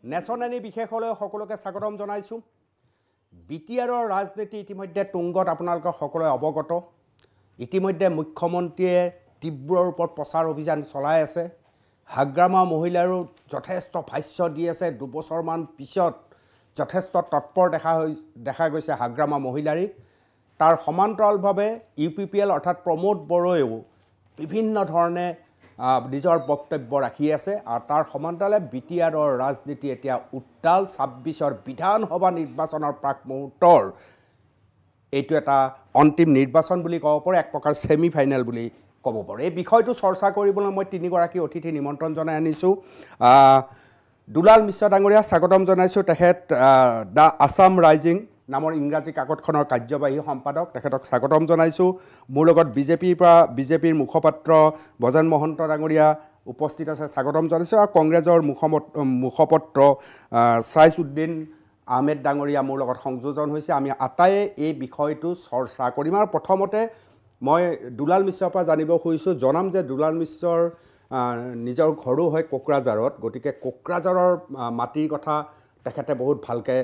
নেচনেনী বিশেষলৈ সকলোকে স্বাগতম জনাইছোঁ। বিটিআৰৰ ৰাজনীতি ইতিমধ্যে তুংগত আপোনালোকৰ সকলোৱে অৱগত। ইতিমধ্যে মুখ্যমন্ত্ৰীয়ে তীব্ৰ ৰূপত প্ৰচাৰ অভিযান চলাই আছে। হাগ্ৰামা মহিলাৰো যথেষ্ট ভাষ্য দি আছে। 2 বছৰমান পিছত যথেষ্ট তৎপৰ দেখা গৈছে হাগ্ৰামা মহিলাৰী। তাৰ সমান্তৰালভাৱে UPPL অৰ্থাৎ প্ৰমোদ বড়োৱেও বিভিন্ন ধৰণে নিজৰ বক্তব্য ৰাখি আছে আৰু তাৰ সমান্তৰালে বিটিআৰৰ ৰাজনীতি এতিয়া উত্তাল। 26ৰ বিধানসভা নিৰ্বাচনৰ প্ৰাক মুহূৰ্তৰ এইটো এটা অন্তিম নিৰ্বাচন বুলি ক'ব পাৰোঁ, এক প্ৰকাৰ ছেমি ফাইনেল বুলি ক'ব পাৰোঁ। এই বিষয়টো চৰ্চা কৰিবলৈ মই 3গৰাকী অতিথি নিমন্ত্ৰণ জনাই আনিছোঁ। দুলাল মিশ্ৰ ডাঙৰীয়া স্বাগতম জনাইছোঁ। তেখেত দ্য আছাম ৰাইজিং নামৰ ইংৰাজী কাকতখনৰ কাৰ্যবাহী সম্পাদক, তেখেতক স্বাগতম জনাইছোঁ। মোৰ লগত বিজেপিৰ মুখপাত্ৰ বজেন মহন্ত ডাঙৰীয়া উপস্থিত আছে, স্বাগতম জনাইছোঁ। আৰু কংগ্ৰেছৰ মুখপত্ৰ ছাইজউদ্দিন আহমেদ ডাঙৰীয়া মোৰ লগত সংযোজন হৈছে। আমি আটাইয়ে এই বিষয়টো চৰ্চা কৰিম। আৰু প্ৰথমতে মই দুলাল মিশ্ৰৰ পৰা জানিব খুজিছোঁ, জনাম যে দুলাল মিশ্ৰৰ নিজৰ ঘৰো হয় কোকৰাঝাৰত, গতিকে কোকৰাঝাৰৰ মাটিৰ কথা তেখেতে বহুত ভালকৈ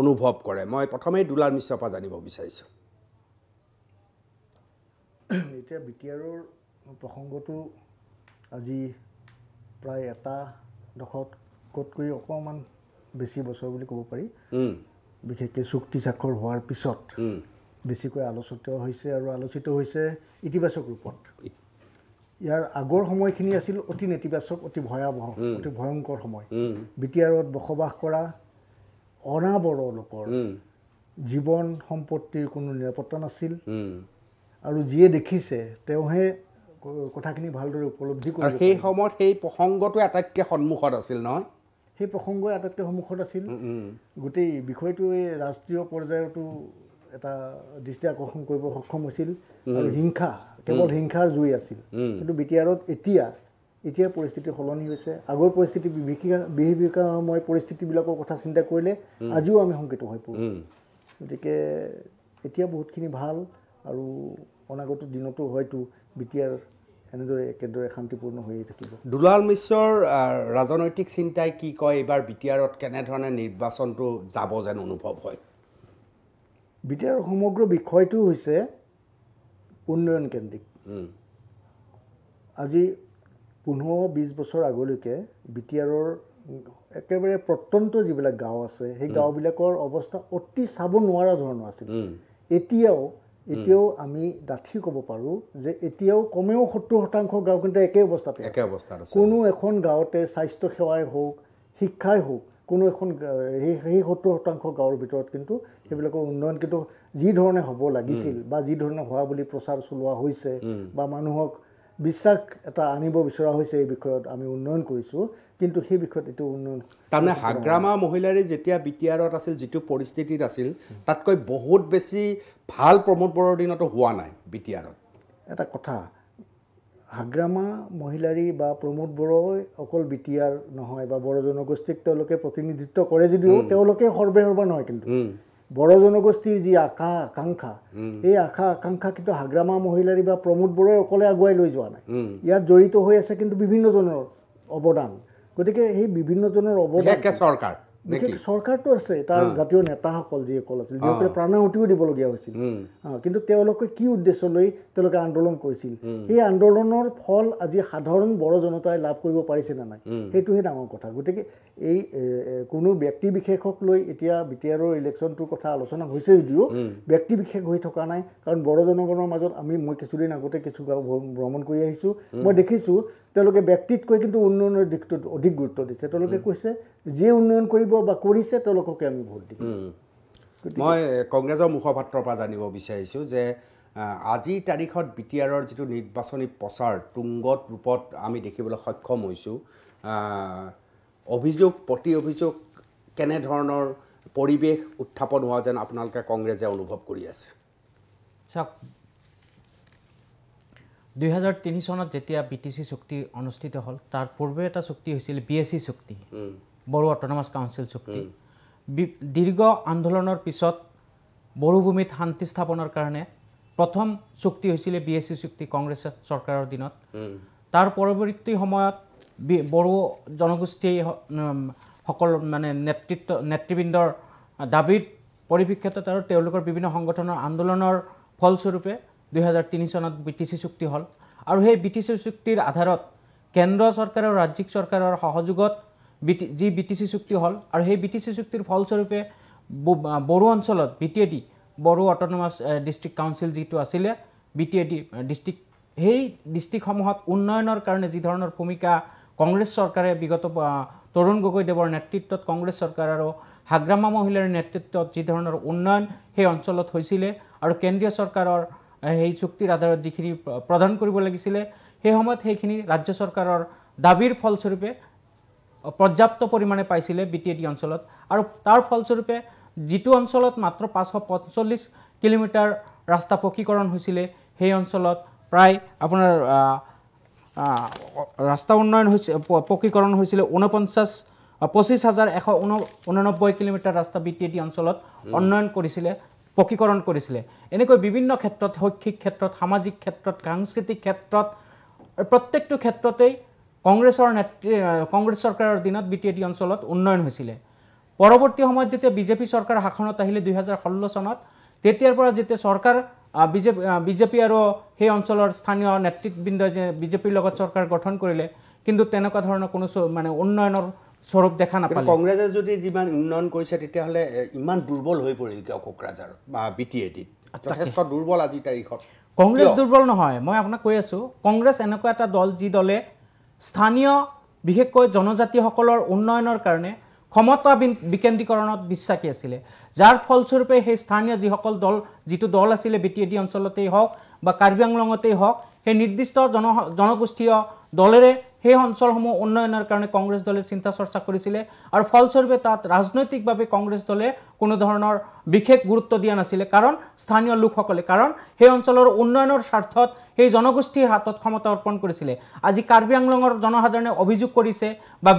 অনুভৱ কৰে। মই প্ৰথমেই দুলাল মিশ্ৰৰ পৰা জানিব বিচাৰিছোঁ। এতিয়া বিটিআৰৰ প্ৰসংগটো আজি প্ৰায় এটা দশকতকৈ অকণমান বেছি বছৰ বুলি ক'ব পাৰি। বিশেষকৈ চুক্তি স্বাক্ষৰ হোৱাৰ পিছত বেছিকৈ আলোচিত হৈছে আৰু আলোচিত হৈছে ইতিবাচক ৰূপত। ইয়াৰ আগৰ সময়খিনি আছিল অতি নেতিবাচক, অতি ভয়াৱহ, অতি ভয়ংকৰ সময়। বিটিআৰত বসবাস কৰা অনাবড় লোকৰ জীৱন সম্পত্তিৰ কোনো নিৰাপত্তা নাছিল আৰু যিয়ে দেখিছে তেওঁহে কথাখিনি ভালদৰে উপলব্ধি কৰে। সেই সময়ত সেই প্ৰসংগটো আটাইতকৈ সন্মুখত আছিল নহয়? সেই প্ৰসংগ আটাইতকৈ সন্মুখত আছিল। গোটেই বিষয়টোৱে ৰাষ্ট্ৰীয় পৰ্যায়তো এটা দৃষ্টি আকৰ্ষণ কৰিব সক্ষম হৈছিল আৰু হিংসা, কেৱল হিংসাৰ জুই আছিল। কিন্তু বিটিআৰত এতিয়া পৰিস্থিতি সলনি হৈছে। আগৰ পৰিস্থিতি বিভীষিকাময় পৰিস্থিতিবিলাকৰ কথা চিন্তা কৰিলে আজিও আমি শংকিত হৈ পৰোঁ। গতিকে এতিয়া বহুতখিনি ভাল আৰু অনাগত দিনতো হয়তো বিটিআৰ একেদৰে শান্তিপূৰ্ণ হৈয়ে থাকিব। দুলাল মিশ্ৰৰ ৰাজনৈতিক চিন্তাই কি কয়, এইবাৰ বিটিআৰত কেনেধৰণে নিৰ্বাচনটো যাব যেন অনুভৱ হয়? বিটিআৰৰ সমগ্ৰ বিষয়টো হৈছে উন্নয়নকেন্দ্ৰিক। আজি 15-20 বছৰ আগলৈকে বিটিআৰৰ একেবাৰে প্ৰত্যন্ত যিবিলাক গাঁও আছে সেই গাঁওবিলাকৰ অৱস্থা অতি চাব নোৱাৰা ধৰণৰ আছিল। এতিয়াও আমি ডাঠি ক'ব পাৰোঁ যে এতিয়াও কমেও 70% গাঁও কিন্তু একে অৱস্থাতে আছে। কোনো এখন গাঁৱতে স্বাস্থ্যসেৱাই হওক, শিক্ষাই হওক, কোনো এখন সেই 70% গাঁৱৰ ভিতৰত কিন্তু সেইবিলাকৰ উন্নয়ন কিন্তু যি ধৰণে হ'ব লাগিছিল বা যি ধৰণে হোৱা বুলি প্ৰচাৰ চলোৱা হৈছে বা মানুহক বিশ্বাস এটা আনিব বিচৰা হৈছে এই বিষয়ত আমি উন্নয়ন কৰিছোঁ, কিন্তু সেই বিষয়ত এইটো উন্নয়ন তাৰমানে হাগ্ৰামা মহিলাৰী যেতিয়া বিটিআৰত আছিল, যিটো পৰিস্থিতিত আছিল তাতকৈ বহুত বেছি ভাল প্ৰমোদ বড়োৰ দিনতো হোৱা নাই বিটিআৰত। এটা কথা, হাগ্ৰামা মহিলাৰী বা প্ৰমোদ বড়োই অকল বিটিআৰ নহয় বা বড়ো জনগোষ্ঠীক তেওঁলোকে প্ৰতিনিধিত্ব কৰে যদিও তেওঁলোকে সৰ্বেসৰ্বা নহয়। কিন্তু বড়ো জনগোষ্ঠীৰ যি আশা আকাংক্ষা, এই আশা আকাংক্ষা কিন্তু হাগ্ৰামা মহিলাৰী বা প্ৰমোদ বড়োই অকলে আগুৱাই লৈ যোৱা নাই। ইয়াত জড়িত হৈ আছে কিন্তু বিভিন্নজনৰ অৱদান। গতিকে সেই বিভিন্নজনৰ অৱদান চৰকাৰটো আছে, তাৰ জাতীয় নেতাসকল যিসকল আছিল, যিসকলে প্ৰাণাহুতিও দিবলগীয়া হৈছিল। কিন্তু তেওঁলোকে কি উদ্দেশ্য লৈ তেওঁলোকে আন্দোলন কৰিছিল, সেই আন্দোলনৰ ফল আজি সাধাৰণ বড়ো জনতাই লাভ কৰিব পাৰিছে নে নাই, সেইটোহে ডাঙৰ কথা। গতিকে এই কোনো ব্যক্তি বিশেষক লৈ এতিয়া বিটিআৰৰ ইলেকশ্যনটোৰ কথা আলোচনা হৈছে যদিও ব্যক্তি বিশেষ হৈ থকা নাই। কাৰণ বড়ো জনগণৰ মাজত মই কিছুদিন আগতে কিছু গাঁও ভ্ৰমণ কৰি আহিছোঁ, মই দেখিছোঁ তেওঁলোকে ব্যক্তিতকৈ কিন্তু উন্নয়নৰ দিশটোত অধিক গুৰুত্ব দিছে। তেওঁলোকে কৈছে যিয়ে উন্নয়ন কৰিব বা কৰিছে তেওঁলোককে আমি ভোট দিম। মই কংগ্ৰেছৰ মুখপাত্ৰৰ পৰা জানিব বিচাৰিছোঁ যে আজিৰ তাৰিখত বিটিআৰৰ যিটো নিৰ্বাচনী প্ৰচাৰ তুংগত ৰূপত আমি দেখিবলৈ সক্ষম হৈছোঁ, অভিযোগ প্ৰতি অভিযোগ কেনেধৰণৰ পৰিৱেশ উত্থাপন হোৱা যেন আপোনালোকে কংগ্ৰেছে অনুভৱ কৰি আছে? চাওক, 2003 চনত যেতিয়া BTC চুক্তি অনুষ্ঠিত হ'ল, তাৰ পূৰ্বে এটা চুক্তি হৈছিল BSC চুক্তি, বড়ো অট'নমাছ কাউন্সিল চুক্তি। দীৰ্ঘ আন্দোলনৰ পিছত বড়োভূমিত শান্তি স্থাপনৰ কাৰণে প্ৰথম চুক্তি হৈছিলে BSC চুক্তি কংগ্ৰেছ চৰকাৰৰ দিনত। তাৰ পৰৱৰ্তী সময়ত বড়ো জনগোষ্ঠী সকল মানে নেতৃবৃন্দৰ দাবীৰ পৰিপ্ৰেক্ষিতত আৰু তেওঁলোকৰ বিভিন্ন সংগঠনৰ আন্দোলনৰ ফলস্বৰূপে 2003 চনত BTC চুক্তি হ'ল আৰু সেই BTC চুক্তিৰ আধাৰত কেন্দ্ৰ চৰকাৰ আৰু ৰাজ্যিক চৰকাৰৰ সহযোগত যি BTC চুক্তি হ'ল আৰু সেই BTC চুক্তিৰ ফলস্বৰূপে বড়ো অঞ্চলত BTAD Bodo autonomous district council যিটো আছিলে BTAD ডিষ্ট্ৰিক্ট সেই ডিষ্ট্ৰিক্টসমূহত উন্নয়নৰ কাৰণে যি ধৰণৰ ভূমিকা কংগ্ৰেছ চৰকাৰে বিগত তৰুণ গগৈদেৱৰ নেতৃত্বত কংগ্ৰেছ চৰকাৰ আৰু হাগ্ৰামা মহিলাৰ নেতৃত্বত যি ধৰণৰ উন্নয়ন সেই অঞ্চলত হৈছিলে আৰু কেন্দ্ৰীয় চৰকাৰৰ সেই চুক্তিৰ আধাৰত যিখিনি প্ৰদান কৰিব লাগিছিলে সেই সময়ত সেইখিনি ৰাজ্য চৰকাৰৰ দাবীৰ ফলস্বৰূপে পৰ্যাপ্ত পৰিমাণে পাইছিলে BTAD অঞ্চলত আৰু তাৰ ফলস্বৰূপে যিটো অঞ্চলত মাত্ৰ 545 কিলোমিটাৰ ৰাস্তা পকীকৰণ হৈছিলে সেই অঞ্চলত প্ৰায় আপোনাৰ ৰাস্তা উন্নয়ন হৈছে পকীকৰণ হৈছিলে 25,189 কিলোমিটাৰ ৰাস্তা BTAD অঞ্চলত উন্নয়ন কৰিছিলে পকীকৰণ কৰিছিলে এনেকৈ বিভিন্ন ক্ষেত্ৰত শৈক্ষিক ক্ষেত্ৰত সামাজিক ক্ষেত্ৰত সাংস্কৃতিক ক্ষেত্ৰত প্ৰত্যেকটো ক্ষেত্ৰতেই কংগ্ৰেছ চৰকাৰৰ দিনত BTAD অঞ্চলত উন্নয়ন হৈছিলে পৰৱৰ্তী সময়ত যেতিয়া বিজেপি চৰকাৰ শাসনত আহিলে 2016 চনত তেতিয়াৰ পৰা যেতিয়া চৰকাৰ বিজেপি আৰু সেই অঞ্চলৰ স্থানীয় নেতৃবৃন্দই যে বিজেপিৰ লগত চৰকাৰ গঠন কৰিলে কিন্তু তেনেকুৱা ধৰণৰ কোনো মানে উন্নয়নৰ স্বৰূপ দেখা নাপালে কংগ্ৰেছে যদি যিমান উন্নয়ন কৰিছে তেতিয়াহ'লে ইমান দুৰ্বল হৈ পৰিল কিয় কোকৰাঝাৰ বা BTAD যথেষ্ট দুৰ্বল আজিৰ তাৰিখত কংগ্ৰেছ দুৰ্বল নহয় মই আপোনাক কৈ আছোঁ কংগ্ৰেছ এনেকুৱা এটা দল যি দলে স্থানীয় বিশেষকৈ জনজাতিসকলৰ উন্নয়নৰ কাৰণে ক্ষমতা বিকেন্দ্ৰীকৰণত বিশ্বাসী আছিলে যাৰ ফলস্বৰূপে সেই স্থানীয় যিটো দল আছিলে BTAD অঞ্চলতেই হওক বা কাৰ্বি আংলঙতেই হওক সেই নিৰ্দিষ্ট জনগোষ্ঠীয় দলেৰে সেই অঞ্চলসমূহ উন্নয়নৰ কাৰণে কংগ্ৰেছ দলে চিন্তা চৰ্চা কৰিছিলে আৰু ফলস্বৰূপে তাত ৰাজনৈতিকভাৱে কংগ্ৰেছ দলে কোনো ধৰণৰ বিশেষ গুৰুত্ব দিয়া নাছিলে কাৰণ স্থানীয় লোকসকলে কাৰণ সেই অঞ্চলৰ উন্নয়নৰ স্বাৰ্থত সেই জনগোষ্ঠীৰ হাতত ক্ষমতা অৰ্পণ কৰিছিলে আজি কাৰ্বি আংলঙৰ জনসাধাৰণে অভিযোগ কৰিছে বা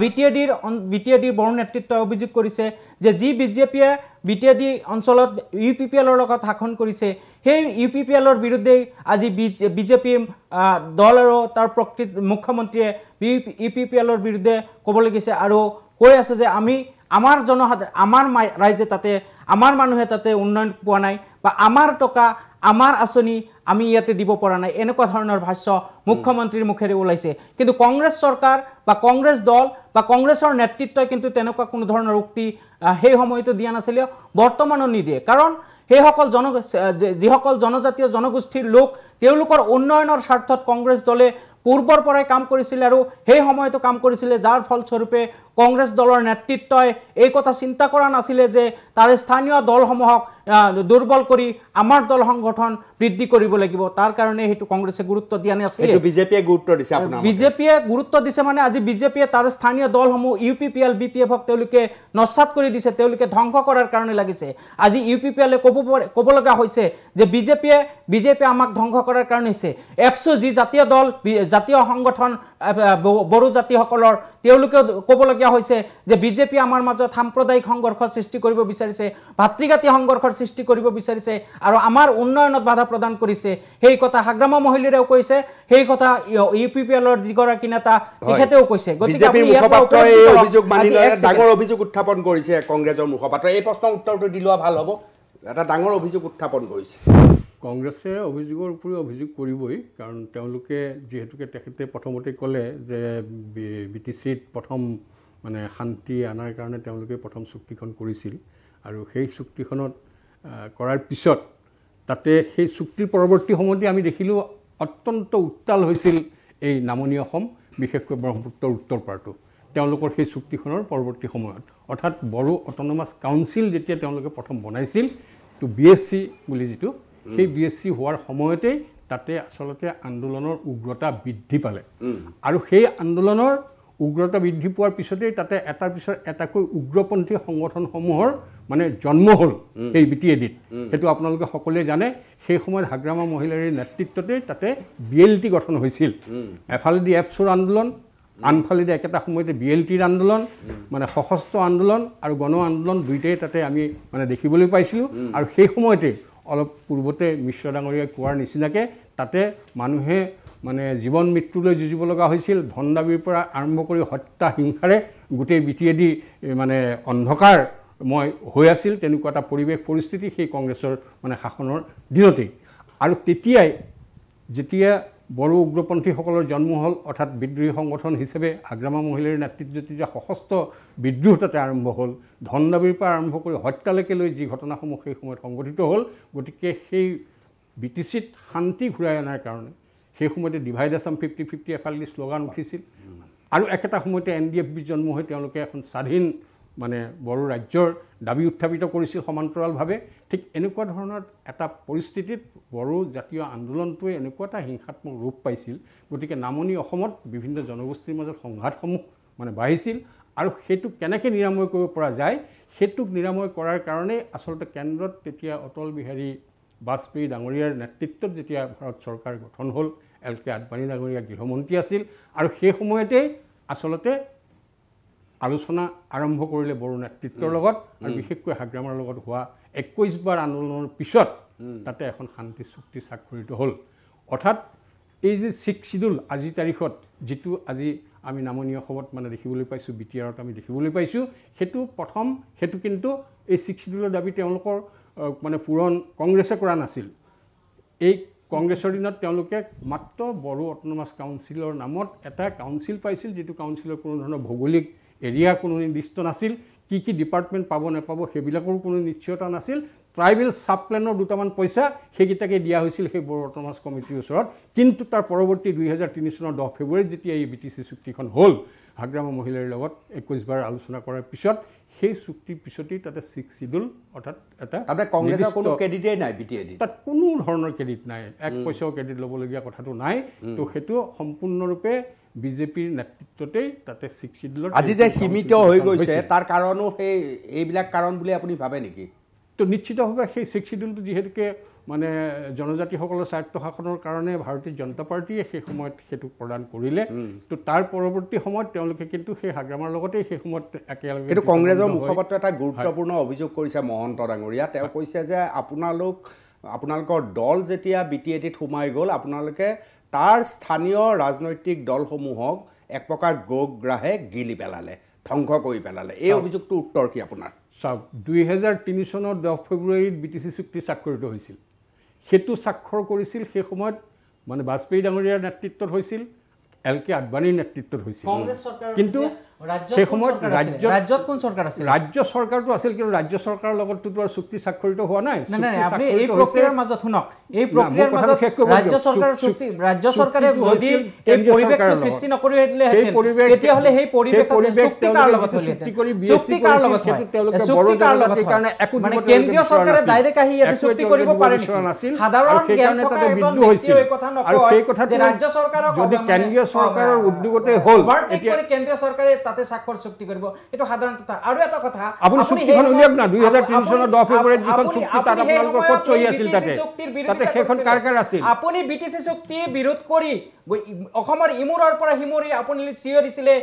BTADৰ বড়ো নেতৃত্বই অভিযোগ কৰিছে যে যি বিজেপিয়ে BTAD অঞ্চলত UPPLৰ লগত শাসন কৰিছে সেই UPPLৰ বিৰুদ্ধে আজি বিজেপি দল আৰু তাৰ প্ৰকৃত মুখ্যমন্ত্ৰীয়ে UPPLৰ বিৰুদ্ধে ক'বলৈ গৈছে আৰু কৈ আছে যে আমাৰ ৰাইজে তাতে আমাৰ মানুহে তাতে উন্নয়ন পোৱা নাই বা আমাৰ টকা আমাৰ আঁচনি আমি ইয়াতে দিব পৰা নাই এনেকুৱা ধৰণৰ ভাষ্য মুখ্যমন্ত্ৰীৰ মুখেৰে ওলাইছে কিন্তু কংগ্ৰেছ চৰকাৰ বা কংগ্ৰেছ দল বা কংগ্ৰেছৰ নেতৃত্বই কিন্তু তেনেকুৱা কোনো ধৰণৰ উক্তি সেই সময়তো দিয়া নাছিলে বৰ্তমানো নিদিয়ে কাৰণ সেইসকল যিসকল জনজাতীয় জনগোষ্ঠীৰ লোক তেওঁলোকৰ উন্নয়নৰ স্বাৰ্থত কংগ্ৰেছ দলে পূৰ্বৰ পৰাই কাম কৰিছিলে আৰু সেই সময়তো কাম কৰিছিলে যাৰ ফলস্বৰূপে কংগ্ৰেছ দলৰ নেতৃত্বই এই কথা চিন্তা কৰা নাছিলে যে তাৰে স্থানীয় দলসমূহক দুৰ্বল কৰি আমাৰ দল সংগঠন বৃদ্ধি কৰিব লাগিব তাৰ কাৰণে হেতু কংগ্ৰেছে গুৰুত্ব দিয়া নাছিল এটো বিজেপিয়ে গুৰুত্ব দিছে আপোনাৰ বিজেপিয়ে গুৰুত্ব দিছে মানে আজি বিজেপিয়ে তাৰ স্থানীয় দলসমূহ UPPL BPF তেওঁলোকে নস্বাত কৰি দিছে তেওঁলোকে ধ্বংস কৰাৰ কাৰণে লাগিছে আজি UPPL ক'ব লগা হৈছে যে বিজেপিয়ে আমাক ধ্বংস কৰাৰ কাৰণে হৈছে এপছু যি জাতীয় দল জাতীয় সংগঠন বড়ো জাতিসকলৰ তেওঁলোকে ক'ব লগা হৈছে যে বিজেপি আমাৰ মাজত সাম্প্ৰদায়িক সংঘৰ্ষ সৃষ্টি কৰিব বিচাৰিছে ভাতৃঘাতী সংঘৰ্ষৰ সৃষ্টি কৰিব বিচাৰিছে আৰু আমাৰ উন্নয়নত বাধা প্ৰদান কৰিছে সেই কথা হাগ্ৰামা মহিলাৰেও কৈছে সেই কথা UPPLৰ যিগৰাকী নেতা তেখেতেও কৈছে গতিকে আপুনি মুখপাত্ৰই এই অভিযোগ মানি লয় ডাঙৰ অভিযোগ উত্থাপন কৰিছে কংগ্ৰেছৰ মুখপাত্ৰ এই প্ৰশ্নৰ উত্তৰটো দিলোৱা ভাল হ'ব এটা ডাঙৰ অভিযোগ উত্থাপন কৰিছে কংগ্ৰেছে অভিযোগৰ উপৰি অভিযোগ কৰিবই কাৰণ তেওঁলোকে যেহেতুকে তেখেতে প্ৰথমতে ক'লে যে BTCত প্ৰথম মানে শান্তি আনাৰ কাৰণে তেওঁলোকে প্ৰথম চুক্তিখন কৰিছিল আৰু সেই চুক্তিখনত কৰাৰ পিছত তাতে সেই চুক্তিৰ পৰৱৰ্তী সময়তে আমি দেখিলোঁ অত্যন্ত উত্তাল হৈছিল এই নামনি অসম বিশেষকৈ ব্ৰহ্মপুত্ৰৰ উত্তৰ পাৰটো তেওঁলোকৰ সেই চুক্তিখনৰ পৰৱৰ্তী সময়ত অৰ্থাৎ বড়ো অট'নমাছ কাউন্সিল যেতিয়া তেওঁলোকে প্ৰথম বনাইছিল তো BSC বুলি যিটো সেই BSC হোৱাৰ সময়তেই তাতে আচলতে আন্দোলনৰ উগ্ৰতা বৃদ্ধি পালে আৰু সেই আন্দোলনৰ উগ্ৰতা বৃদ্ধি পোৱাৰ পিছতেই তাতে এটাৰ পিছত এটাকৈ উগ্ৰপন্থী সংগঠনসমূহৰ মানে জন্ম হ'ল এই BTADত সেইটো আপোনালোকে সকলোৱে জানে সেই সময়ত হাগ্ৰামা মহিলাৰ নেতৃত্বতে তাতে BLT গঠন হৈছিল এফালেদি এপছুৰ আন্দোলন আনফালেদি একেটা সময়তে BLTৰ আন্দোলন মানে সশস্ত্ৰ আন্দোলন আৰু গণ আন্দোলন দুইটাই তাতে আমি মানে দেখিবলৈ পাইছিলোঁ আৰু সেই সময়তে অলপ পূৰ্বতে মিশ্ৰ ডাঙৰীয়াই কোৱাৰ নিচিনাকৈ তাতে মানুহে মানে জীৱন মৃত্যুলৈ যুঁজিব লগা হৈছিল ধন দাবীৰ পৰা আৰম্ভ কৰি হত্যা হিংসাৰে গোটেই বিটিএডি মানে অন্ধকাৰময় হৈ আছিল তেনেকুৱা এটা পৰিৱেশ পৰিস্থিতি সেই কংগ্ৰেছৰ মানে শাসনৰ দিনতেই আৰু তেতিয়াই যেতিয়া বড়ো উগ্ৰপন্থীসকলৰ জন্ম হ'ল অৰ্থাৎ বিদ্ৰোহী সংগঠন হিচাপে আগ্ৰামা মহিলাৰ নেতৃত্বত যেতিয়া সশস্ত্ৰ বিদ্ৰোহ তাতে আৰম্ভ হ'ল ধন দাবীৰ পৰা আৰম্ভ কৰি হত্যালৈকে লৈ যি ঘটনাসমূহ সেই সময়ত সংঘটিত হ'ল গতিকে সেই বিটিচিত শান্তি ঘূৰাই অনাৰ কাৰণে সেই সময়তে ডিভাইড আছাম 50-50 এফালেদি শ্লোগান উঠিছিল আৰু একেটা সময়তে NDFB জন্ম হৈ তেওঁলোকে এখন স্বাধীন মানে বড়ো ৰাজ্যৰ দাবী উত্থাপিত কৰিছিল সমান্তৰালভাৱে ঠিক এনেকুৱা ধৰণৰ এটা পৰিস্থিতিত বড়ো জাতীয় আন্দোলনটোৱে এনেকুৱা এটা হিংসাত্মক ৰূপ পাইছিল গতিকে নামনি অসমত বিভিন্ন জনগোষ্ঠীৰ মাজত সংঘাতসমূহ মানে বাঢ়িছিল আৰু সেইটো কেনেকৈ নিৰাময় কৰিব পৰা যায় সেইটোক নিৰাময় কৰাৰ কাৰণে আচলতে কেন্দ্ৰত তেতিয়া অটল বিহাৰী বাজপেয়ী ডাঙৰীয়াৰ নেতৃত্বত যেতিয়া ভাৰত চৰকাৰ গঠন হ'ল LK আদবানী ডাঙৰীয়া গৃহমন্ত্ৰী আছিল আৰু সেই সময়তেই আচলতে আলোচনা আৰম্ভ কৰিলে বড়ো নেতৃত্বৰ লগত আৰু বিশেষকৈ হাগ্ৰামাৰ লগত হোৱা 21 বাৰ আন্দোলনৰ পিছত তাতে এখন শান্তি চুক্তি স্বাক্ষৰিত হ'ল অৰ্থাৎ এই যে 6 শিডিউল আজি তাৰিখত যেটো আজি আমি নামনি অসমত মানে দেখিবলৈ পাইছোঁ বিটিআৰত আমি দেখিবলৈ পাইছোঁ সেইটো কিন্তু এই 6 শিডিউলৰ দাবী তেওঁলোকৰ মানে পূৰণ কংগ্ৰেছে কৰা নাছিল এই কংগ্ৰেছৰ দিনত তেওঁলোকে মাত্ৰ বড়ো অট'নমাছ কাউন্সিলৰ নামত এটা কাউন্সিল পাইছিল যেটো কাউন্সিলৰ কোনো ধৰণৰ ভৌগোলিক এৰিয়া কোনো নিৰ্দিষ্ট নাছিল কি ডিপাৰ্টমেণ্ট পাব নাপাব সেইবিলাকৰ কোনো নিশ্চয়তা নাছিল ট্ৰাইবেল সাব প্লেনৰ দুটামান পইচা সেইকেইটাকে দিয়া হৈছিল সেই বড়ো অট'নমাছ কমিটিৰ ওচৰত কিন্তু তাৰ পৰৱৰ্তী 2003 চনৰ 10 ফেব্ৰুৱাৰীত যেতিয়া এই BTC চুক্তিখন হ'ল হাগ্ৰামা মহিলাৰ লগত 21 বাৰ আলোচনা কৰাৰ পিছত সেই চুক্তিৰ পিছতেই তাতে 6 শিডিউল অৰ্থাৎ এটা আপোনাৰ কংগ্ৰেছৰ কোনো ক্ৰেডিটেই নাই বিটিএডি তাত কোনো ধৰণৰ ক্ৰেডিট নাই এক পইচাও ক্ৰেডিট ল'বলগীয়া কথাটো নাই তো সেইটো সম্পূৰ্ণৰূপে বিজেপিৰ নেতৃত্বতেই তাতে 6 শিডিউলৰ আজি যে সীমিত হৈ গৈছে তাৰ কাৰণো সেই এইবিলাক কাৰণ বুলি আপুনি ভাবে নেকি তো নিশ্চিতভাৱে সেই 6 শিডিউলটো যেহেতুকে মানে জনজাতিসকলৰ স্বায়ত্ব শাসনৰ কাৰণে ভাৰতীয় জনতা পাৰ্টিয়ে সেই সময়ত সেইটো প্ৰদান কৰিলে তো তাৰ পৰৱৰ্তী সময়ত তেওঁলোকে কিন্তু সেই হাগ্ৰামাৰ লগতে সেই সময়ত একেলগে কিন্তু কংগ্ৰেছৰ মুখপাত্ৰ এটা গুৰুত্বপূৰ্ণ অভিযোগ কৰিছে মহন্ত ডাঙৰীয়া তেওঁ কৈছে যে আপোনালোকৰ দল যেতিয়া বিটিএডিত সোমাই গ'ল আপোনালোকে তাৰ স্থানীয় ৰাজনৈতিক দলসমূহক এক প্ৰকাৰ গোগ্ৰাহে গিলি পেলালে ধ্বংস কৰি পেলালে এই অভিযোগটো উত্তৰ কি আপোনাৰ চাওক 2003 চনৰ 10 ফেব্ৰুৱাৰীত BTC চুক্তি স্বাক্ষৰিত হৈছিল সেইটো স্বাক্ষৰ কৰিছিল সেই সময়ত মানে বাজপেয়ী ডাঙৰীয়াৰ নেতৃত্বত হৈছিল LK আদবানীৰ নেতৃত্বত হৈছিল কিন্তু সেই সময়ত ৰাজ্যত কোন চৰকাৰ আছিল ৰাজ্য চৰকাৰটো আছিল কিন্তু ৰাজ্য চৰকাৰৰ লগততো আৰু চুক্তি স্বাক্ষৰিত হোৱা নাই আপুনি এই প্ৰক্ৰিয়াৰ মাজত শুনক এই প্ৰক্ৰিয়াৰ মাজত ৰাজ্য চৰকাৰে যদি এই পৰিৱেশটো সৃষ্টি নকৰিলে তেতিয়া হলে সেই পৰিৱেশ চুক্তিকাৰ লগত চুক্তিকাৰ লগত চুক্তিকাৰ লগত মানে কেন্দ্ৰীয় চৰকাৰে ডাইৰেক্ট আহি ইয়াতে চুক্তি কৰিব পাৰে নাছিল সাধাৰণ জ্ঞান থকা বিদ্ৰোহ হৈছিল আৰু সেই কথাটো ৰাজ্য চৰকাৰক যদি কেন্দ্ৰীয় চৰকাৰৰ উদ্যোগতে হ'ল এতিয়া কেন্দ্ৰীয় চৰকাৰে তাতে স্বাক্ষৰ চুক্তি কৰিব এটো সাধাৰণ কথা আৰু এটা কথা আপুনি চুক্তিখন উলিয়াওক না 2003 চনৰ 10 ফেব্ৰুৱাৰীত যিখন চুক্তি তাত আপোনালোকৰ ক'ত চহী আছিল তাতে সেইখন কাৰ আছিল আপুনি BTC চুক্তি বিৰোধ কৰি অসমৰ ইমূৰৰ পৰা সিমূৰি আপুনি চিঞৰিছিলে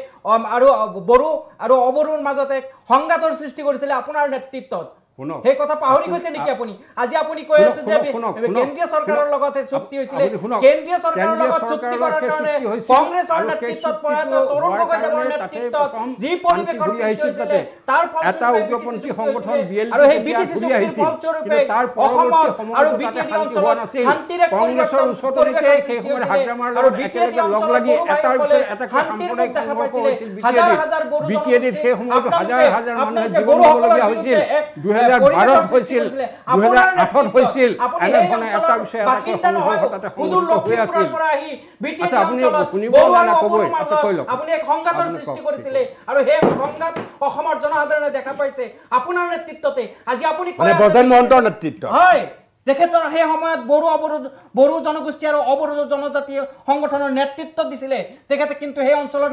আৰু বড়ো আৰু অবড়োৰ মাজত এক সংঘাতৰ সৃষ্টি কৰিছিলে আপোনাৰ নেতৃত্বত সেই কথা পাহৰি গৈছে নেকি আপুনি আজি আপুনি কৈ আছে যে কেন্দ্ৰীয় চৰকাৰৰ লগত চুক্তি হৈছিল কেন্দ্ৰীয় চৰকাৰৰ লগত চুক্তি কৰাৰ কাৰণে কংগ্ৰেছৰ নেতৃত্বত পৰা তৰুণ গগৈদেৱৰ নেতৃত্বত যি পৰিৱেশৰ সৃষ্টি হৈছিল তাৰ এটা উগ্ৰপন্থী সংগঠন BLP আৰু সেই BTC চুক্তিৰ ফলস্বৰূপে তাৰ পৰৱৰ্তী সময়ত আৰু BTD অঞ্চলত শান্তিৰে কংগ্ৰেছৰ ওচৰতে সেই সময়ত হাগ্ৰামাৰ লগত একেলগে লগ লাগি এটাৰ পিছত এটা সাম্প্ৰদায়িক সংঘৰ্ষ হৈছিল BTD সেই সময়ত হাজাৰ হাজাৰ মানুহে জীৱন দিবলগীয়া হৈছিল 2012 হৈছিল 2008 হৈছিল এনেধৰণে এটা বিষয় এটা সংঘৰ্ষ তাতে সংঘটিত হৈ আছিল আচ্ছা আপুনি শুনিব না ক'বই আচ্ছা কৈ লওক আপুনি এক সংঘাতৰ সৃষ্টি কৰিছিলে আৰু সেই সংঘাত অসমৰ জনসাধাৰণে দেখা পাইছে আপোনাৰ নেতৃত্বতে আজি আপুনি মানে ব্ৰজেন মহন্তৰ নেতৃত্ব হয় তেখেতৰ সেই সময়ত বড়ো জনগোষ্ঠী আৰু অবড়ো জনজাতীয় সংগঠনৰ নেতৃত্ব দিছিলে তেখেতে কিন্তু সেই অঞ্চলৰ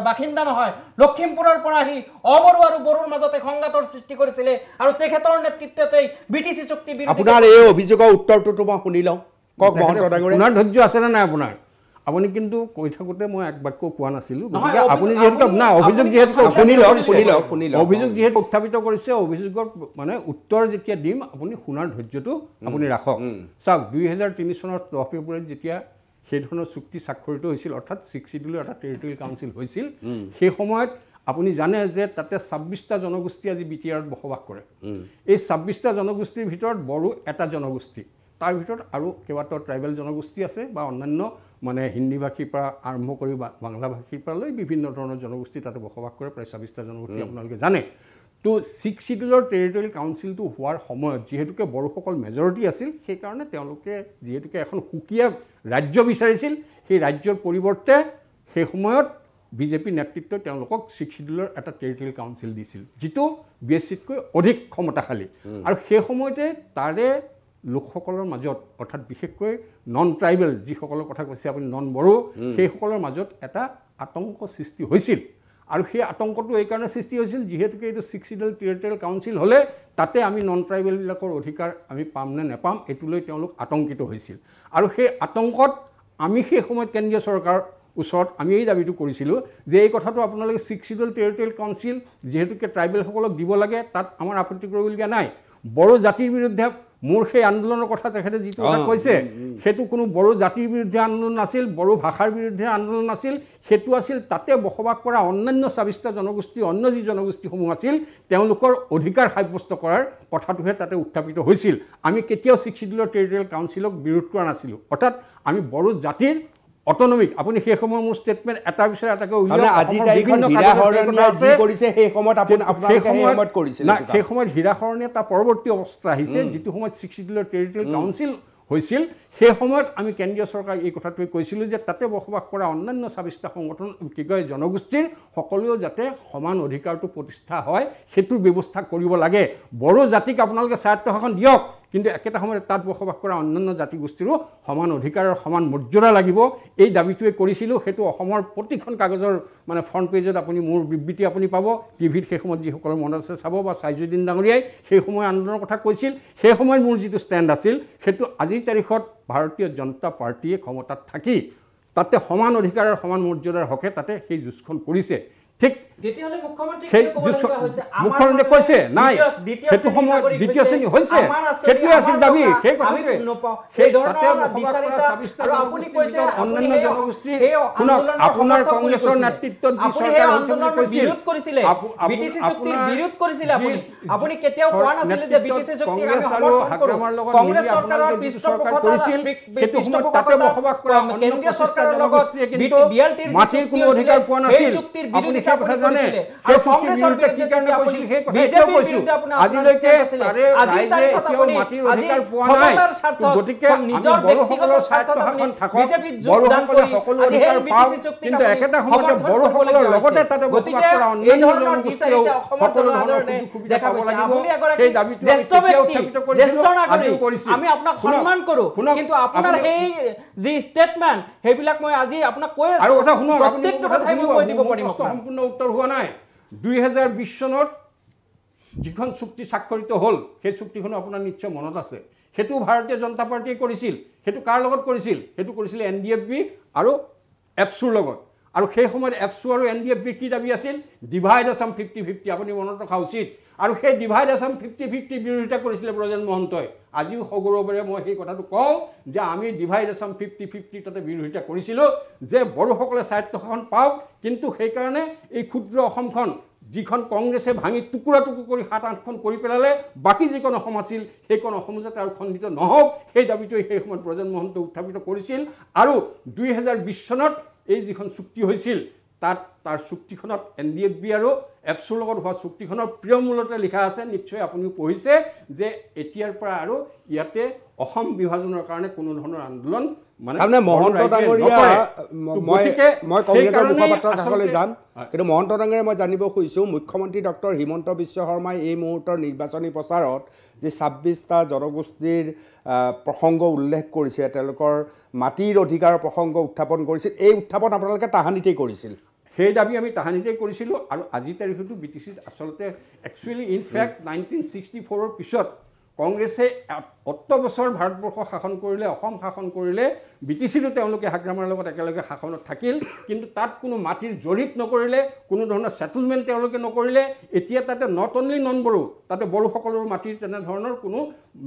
বাসিন্দা নহয় লখিমপুৰৰ পৰা আহি অবড়ো আৰু বড়োৰ মাজতে সংঘাতৰ সৃষ্টি কৰিছিলে আৰু তেখেতৰ নেতৃত্বতেই BTC চুক্তি বিৰোধী আপোনাৰ এই অভিযোগৰ উত্তৰটো মই শুনি লওঁ কক মহন্ত ডাঙৰীয়া আপোনাৰ ধৈৰ্য আছে নে নাই আপোনাৰ আপুনি কিন্তু কৈ থাকোতে মই এক বাক্য কোৱা নাছিলো গতিকে আপুনি যেহেতু না অভিযোগ যেহেতু অভিযোগ যেহেতু উত্থাপিত কৰিছে অভিযোগৰ মানে উত্তৰ যেতিয়া দিম আপুনি শুনাৰ ধৈৰ্যটো আপুনি ৰাখক চাওক 2003 চনৰ 10 ফেব্ৰুৱাৰীত যেতিয়া সেই ধৰণৰ চুক্তি স্বাক্ষৰিত হৈছিল, অৰ্থাৎ 6 শিডিউলৰ এটা টেৰিটৰিয়েল কাউন্সিল হৈছিল। সেই সময়ত আপুনি জানে যে তাতে 26টা জনগোষ্ঠী আজি BTRত বসবাস কৰে। এই 26টা জনগোষ্ঠীৰ ভিতৰত বড়ো এটা জনগোষ্ঠী, তাৰ ভিতৰত আৰু কেইবাটাও ট্ৰাইবেল জনগোষ্ঠী আছে বা অন্যান্য মানে হিন্দী ভাষীৰ পৰা আৰম্ভ কৰি বাংলা ভাষীৰ পৰা লৈ বিভিন্ন ধৰণৰ জনগোষ্ঠী তাতে বসবাস কৰে, প্ৰায় 26টা জনগোষ্ঠী আপোনালোকে জানে। তো 6 শিডিউলৰ টেৰিটৰিয়েল কাউন্সিলটো হোৱাৰ সময়ত যিহেতুকে বড়োসকল মেজৰিটি আছিল, সেইকাৰণে তেওঁলোকে যিহেতুকে এখন সুকীয়া ৰাজ্য বিচাৰিছিল, সেই ৰাজ্যৰ পৰিৱৰ্তে সেই সময়ত বিজেপি নেতৃত্বই তেওঁলোকক 6 শিডিউলৰ এটা টেৰিটৰিয়েল কাউন্সিল দিছিল, যিটো BSCতকৈ অধিক ক্ষমতাশালী। আৰু সেই সময়তে তাৰে লোকসকলৰ মাজত, অৰ্থাৎ বিশেষকৈ নন ট্ৰাইবেল যিসকলৰ কথা কৈছে আপুনি, নন বড়ো, সেইসকলৰ মাজত এটা আতংক সৃষ্টি হৈছিল। আৰু সেই আতংকটো এইকাৰণে সৃষ্টি হৈছিল যিহেতুকে এইটো 6 শিডিউল টেৰিটৰিয়েল কাউন্সিল হ'লে তাতে আমি নন ট্ৰাইবেলবিলাকৰ অধিকাৰ আমি পাম নে নেপাম, এইটো লৈ তেওঁলোক আতংকিত হৈছিল। আৰু সেই আতংকত আমি সেই সময়ত কেন্দ্ৰীয় চৰকাৰৰ ওচৰত আমি এই দাবীটো কৰিছিলোঁ যে এই কথাটো আপোনালোকে 6 শিডিউল টেৰিটৰিয়েল কাউন্সিল যিহেতুকে ট্ৰাইবেলসকলক দিব লাগে, তাত আমাৰ আপত্তি কৰিবলগীয়া নাই। বড়ো জাতিৰ বিৰুদ্ধে মোৰ সেই আন্দোলনৰ কথা তেখেতে যিটো কথা কৈছে, সেইটো কোনো বড়ো জাতিৰ বিৰুদ্ধে আন্দোলন নাছিল, বড়ো ভাষাৰ বিৰুদ্ধে আন্দোলন নাছিল, সেইটো আছিল তাতে বসবাস কৰা অন্যান্য 26টা জনগোষ্ঠী, অন্য যি জনগোষ্ঠীসমূহ আছিল তেওঁলোকৰ অধিকাৰ সাব্যস্ত কৰাৰ কথাটোহে তাতে উত্থাপিত হৈছিল। আমি কেতিয়াও 6 শিডিউলৰ টেৰিটৰিয়েল কাউন্সিলক বিৰোধ কৰা নাছিলোঁ, অৰ্থাৎ আমি বড়ো জাতিৰ অটনমিক, আপুনি সেই সময়ৰ মোৰ ষ্টেটমেণ্ট এটা পিছত এটাকৈ সেই সময়ত হীৰাহৰণীয়া তাৰ পৰৱৰ্তী অৱস্থা আহিছে, যিটো সময়ত 6 শিডিউলৰ টেৰিটৰিয়েল কাউন্সিল হৈছিল। সেই সময়ত আমি কেন্দ্ৰীয় চৰকাৰ এই কথাটোৱে কৈছিলোঁ যে তাতে বসবাস কৰা অন্যান্য 26টা সংগঠন কি কয় জনগোষ্ঠীৰ সকলোৱে যাতে সমান অধিকাৰটো প্ৰতিষ্ঠা হয় সেইটোৰ ব্যৱস্থা কৰিব লাগে। বড়ো জাতিক আপোনালোকে স্বায়ত্তশাসন দিয়ক, কিন্তু একেটা সময়ত তাত বসবাস কৰা অন্যান্য জাতিগোষ্ঠীৰো সমান অধিকাৰৰ সমান মৰ্যাদা লাগিব, এই দাবীটোৱে কৰিছিলোঁ। সেইটো অসমৰ প্ৰতিখন কাগজৰ মানে ফ্ৰণ্ট পেজত আপুনি মোৰ বিবৃতি আপুনি পাব, টিভিত সেই সময়ত যিসকলৰ মনত আছে চাব, বা ছাইজুদ্দিন ডাঙৰীয়াই সেই সময় আন্দোলনৰ কথা কৈছিল। সেই সময়ত মোৰ যিটো ষ্টেণ্ড আছিল সেইটো আজিৰ তাৰিখত ভাৰতীয় জনতা পাৰ্টীয়ে ক্ষমতাত থাকি তাতে সমান অধিকাৰৰ সমান মৰ্যাদাৰ হকে তাতে সেই যুঁজখন কৰিছে। ঠিক মুখ্যমন্ত্ৰীয়ে কৈছে নাই সেইটো সময়ত দ্বিতীয় শ্ৰেণী হৈছে, সেইটোৱে আছিল দাবী। সেই কথাটোৱে অন্যান্য জনগোষ্ঠী শুনক, আপোনাৰ কংগ্ৰেছৰ নেতৃত্বত যি চৰকাৰ হৈছে বুলি কৈছিল, কংগ্ৰেছ আৰু হাগ্ৰামাৰ লগত চৰকাৰ কৰিছিল, সেইটো সময়ত তাতে বসবাস কৰা অন্য 25টা জনগোষ্ঠীয়ে কিন্তু মাটিৰ কোনো অধিকাৰ পোৱা নাছিল। আপুনি সেই কথা জানে, সেই চুক্তিৰ বিৰুদ্ধে কি কাৰণে কৈছিল সেই কথা এতিয়াও কৈছো। আজিলৈকে তাৰে ৰাইজে এতিয়াও মাটিৰ অধিকাৰ পোৱা নাই। গতিকে আমি বড়োসকলৰ স্বায়ত্তশাসন থাকক, বড়োসকলে সকলো অধিকাৰ পাওক, কিন্তু একেটা সময়তে বড়োসকলৰ লগতে তাতে বসবাস কৰা অন্যান্য জনগোষ্ঠীয়েও সকলো ধৰণৰ সুযোগ সুবিধা পাব লাগিব। সেই দাবীটো উত্থাপিত কৰিছিলো, আজিও কৰিছো। আমি আপোনাক সন্মান কৰো, কিন্তু আপোনাৰ সেই যি ষ্টেটমেণ্ট সেইবিলাক মই আজি আপোনাক কৈ আছো। আৰু কথা শুনক, প্ৰত্যেকটো কথাই মই কৈ দিব পাৰিম, সম্পূৰ্ণ উত্তৰ হোৱা নাই। 2020 চনত যিখন চুক্তি স্বাক্ষৰিত হ'ল সেই চুক্তিখনো আপোনাৰ নিশ্চয় মনত আছে। সেইটো ভাৰতীয় জনতা পাৰ্টীয়ে কৰিছিল। সেইটো কাৰ লগত কৰিছিল? সেইটো কৰিছিল NDFB আৰু এপছুৰ লগত। আৰু সেই সময়ত এপছু আৰু NDFBৰ কি দাবী আছিল? ডিভাইড আছাম 50-50, আপুনি মনত ৰখা উচিত। আৰু সেই ডিভাইড আছাম 50-50 বিৰোধিতা কৰিছিলে ব্ৰজেন মহন্তই। আজিও সগৌৰৱেৰে মই সেই কথাটো কওঁ যে আমি ডিভাইড আছাম 50-50 তাতে বিৰোধিতা কৰিছিলোঁ যে বড়োসকলে স্বায়ত্তশাসন পাওক, কিন্তু সেইকাৰণে এই ক্ষুদ্ৰ অসমখন যিখন কংগ্ৰেছে ভাঙি টুকুৰা টুকুৰ কৰি 7-8খন কৰি পেলালে, বাকী যিখন অসম আছিল সেইখন অসম যাতে আৰু খণ্ডিত নহওক সেই দাবীটোৱে সেই সময়ত ব্ৰজেন মহন্তই উত্থাপিত কৰিছিল। আৰু 2020 চনত এই যিখন চুক্তি হৈছিল তাৰ চুক্তিখনত NDFB আৰু এপছুৰ লগত হোৱা চুক্তিখনৰ প্ৰিয়মূলতে লিখা আছে, নিশ্চয় আপুনিও পঢ়িছে, যে এতিয়াৰ পৰা আৰু ইয়াতে অসম বিভাজনৰ কাৰণে কোনো ধৰণৰ আন্দোলন মানে মহন্ত ডাঙৰীয়া, মই কংগ্ৰেছৰ মুখপাত্ৰসকলে যাম, কিন্তু মহন্ত ডাঙৰীয়া মই জানিব খুজিছোঁ মুখ্যমন্ত্ৰী ডক্টৰ হিমন্ত বিশ্ব শৰ্মাই এই মুহূৰ্তৰ নিৰ্বাচনী প্ৰচাৰত যি 26টা জনগোষ্ঠীৰ প্ৰসংগ উল্লেখ কৰিছে, তেওঁলোকৰ মাটিৰ অধিকাৰৰ প্ৰসংগ উত্থাপন কৰিছিল, এই উত্থাপন আপোনালোকে তাহানিতেই কৰিছিল? সেই দাবী আমি তাহানিতেই কৰিছিলোঁ। আৰু আজিৰ তাৰিখতো BTCত আচলতে একচুৱেলি ইনফেক্ট 1964ৰ পিছত কংগ্ৰেছে অত বছৰ ভাৰতবৰ্ষ শাসন কৰিলে, অসম শাসন কৰিলে, BTCটো তেওঁলোকে হাগ্ৰামাৰ লগত একেলগে শাসনত থাকিল, কিন্তু তাত কোনো মাটিৰ জৰীপ নকৰিলে, কোনো ধৰণৰ সেটেলমেণ্ট তেওঁলোকে নকৰিলে। এতিয়া তাতে নট অনলি নন বড়ো, তাতে বড়োসকলৰ মাটিৰ তেনেধৰণৰ কোনো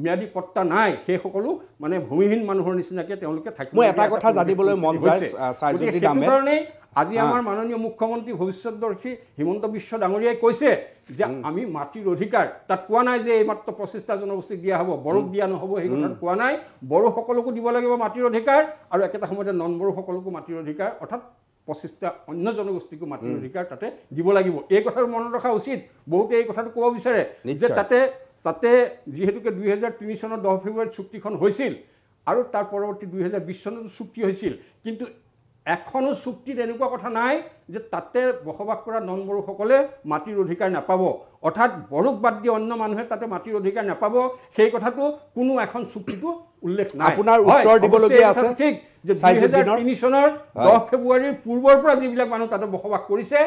ম্যাদী পট্টা নাই। সেই সকলো মানে ভূমিহীন মানুহৰ নিচিনাকৈ তেওঁলোকে থাকিব। মই এটা কথা জানিবলৈ মন যায় সেইটো কাৰণেই আজি আমাৰ মাননীয় মুখ্যমন্ত্ৰী ভৱিষ্যতদৰ্শী হিমন্ত বিশ্ব ডাঙৰীয়াই কৈছে যে আমি মাটিৰ অধিকাৰ, তাত কোৱা নাই যে এইমাত্ৰ 25টা জনগোষ্ঠীক দিয়া হ'ব, বড়োক দিয়া নহ'ব, সেই কথাটো কোৱা নাই। বড়োসকলকো দিব লাগিব মাটিৰ অধিকাৰ, আৰু একেটা সময়তে নন বড়োসকলকো মাটিৰ অধিকাৰ, অৰ্থাৎ 25টা অন্য জনগোষ্ঠীকো মাটিৰ অধিকাৰ তাতে দিব লাগিব। এই কথাটো মনত ৰখা উচিত। বহুতে এই কথাটো ক'ব বিচাৰে যে তাতে যিহেতুকে 2003 চনৰ 10 ফেব্ৰুৱাৰীত চুক্তিখন হৈছিল, আৰু তাৰ পৰৱৰ্তী 2020 চনতো চুক্তি হৈছিল, কিন্তু এখনো চুক্তিত এনেকুৱা কথা নাই যে তাতে বসবাস কৰা নন বড়োসকলে মাটিৰ অধিকাৰ নাপাব, অৰ্থাৎ বড়োক বাদ দি অন্য মানুহে তাতে মাটিৰ অধিকাৰ নাপাব, সেই কথাটো কোনো এখন চুক্তিটো উল্লেখ নাই। আপোনাৰ উত্তৰ দিবলগীয়া আছে ঠিক যে 2003 চনৰ 10 ফেব্ৰুৱাৰীৰ পূৰ্বৰ পৰা যিবিলাক মানুহ তাতে বসবাস কৰিছে,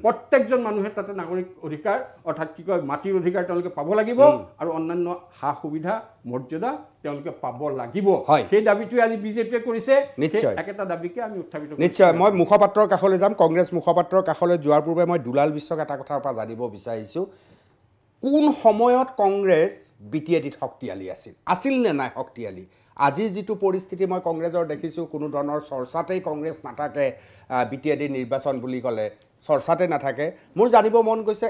প্ৰত্যেকজন মানুহে তাতে নাগৰিক অধিকাৰ, অৰ্থাৎ কি কয় মাটিৰ অধিকাৰ তেওঁলোকে পাব লাগিব, আৰু অন্যান্য সা সুবিধা মৰ্যাদা তেওঁলোকে পাব লাগিব। সেই দাবীটোৱে আজি বিজেপিয়ে কৰিছে, একেটা দাবীকে আমি উত্থাপিত কৰিছোঁ। নিশ্চয়। মই মুখপাত্ৰৰ কাষলৈ যাম। কংগ্ৰেছ মুখপাত্ৰৰ কাষলৈ যোৱাৰ পূৰ্বে মই দুলাল বিশ্বক এটা কথাৰ পৰা জানিব বিচাৰিছোঁ, কোন সময়ত কংগ্ৰেছ BTADত শক্তিশালী আছিল নে নাই শক্তিশালী? আজিৰ যিটো পৰিস্থিতি মই কংগ্ৰেছৰ দেখিছোঁ, কোনো ধৰণৰ চৰ্চাতেই কংগ্ৰেছ নাথাকে। BTAD নিৰ্বাচন বুলি ক'লে চৰ্চাতে নাথাকে। মোৰ জানিব মন গৈছে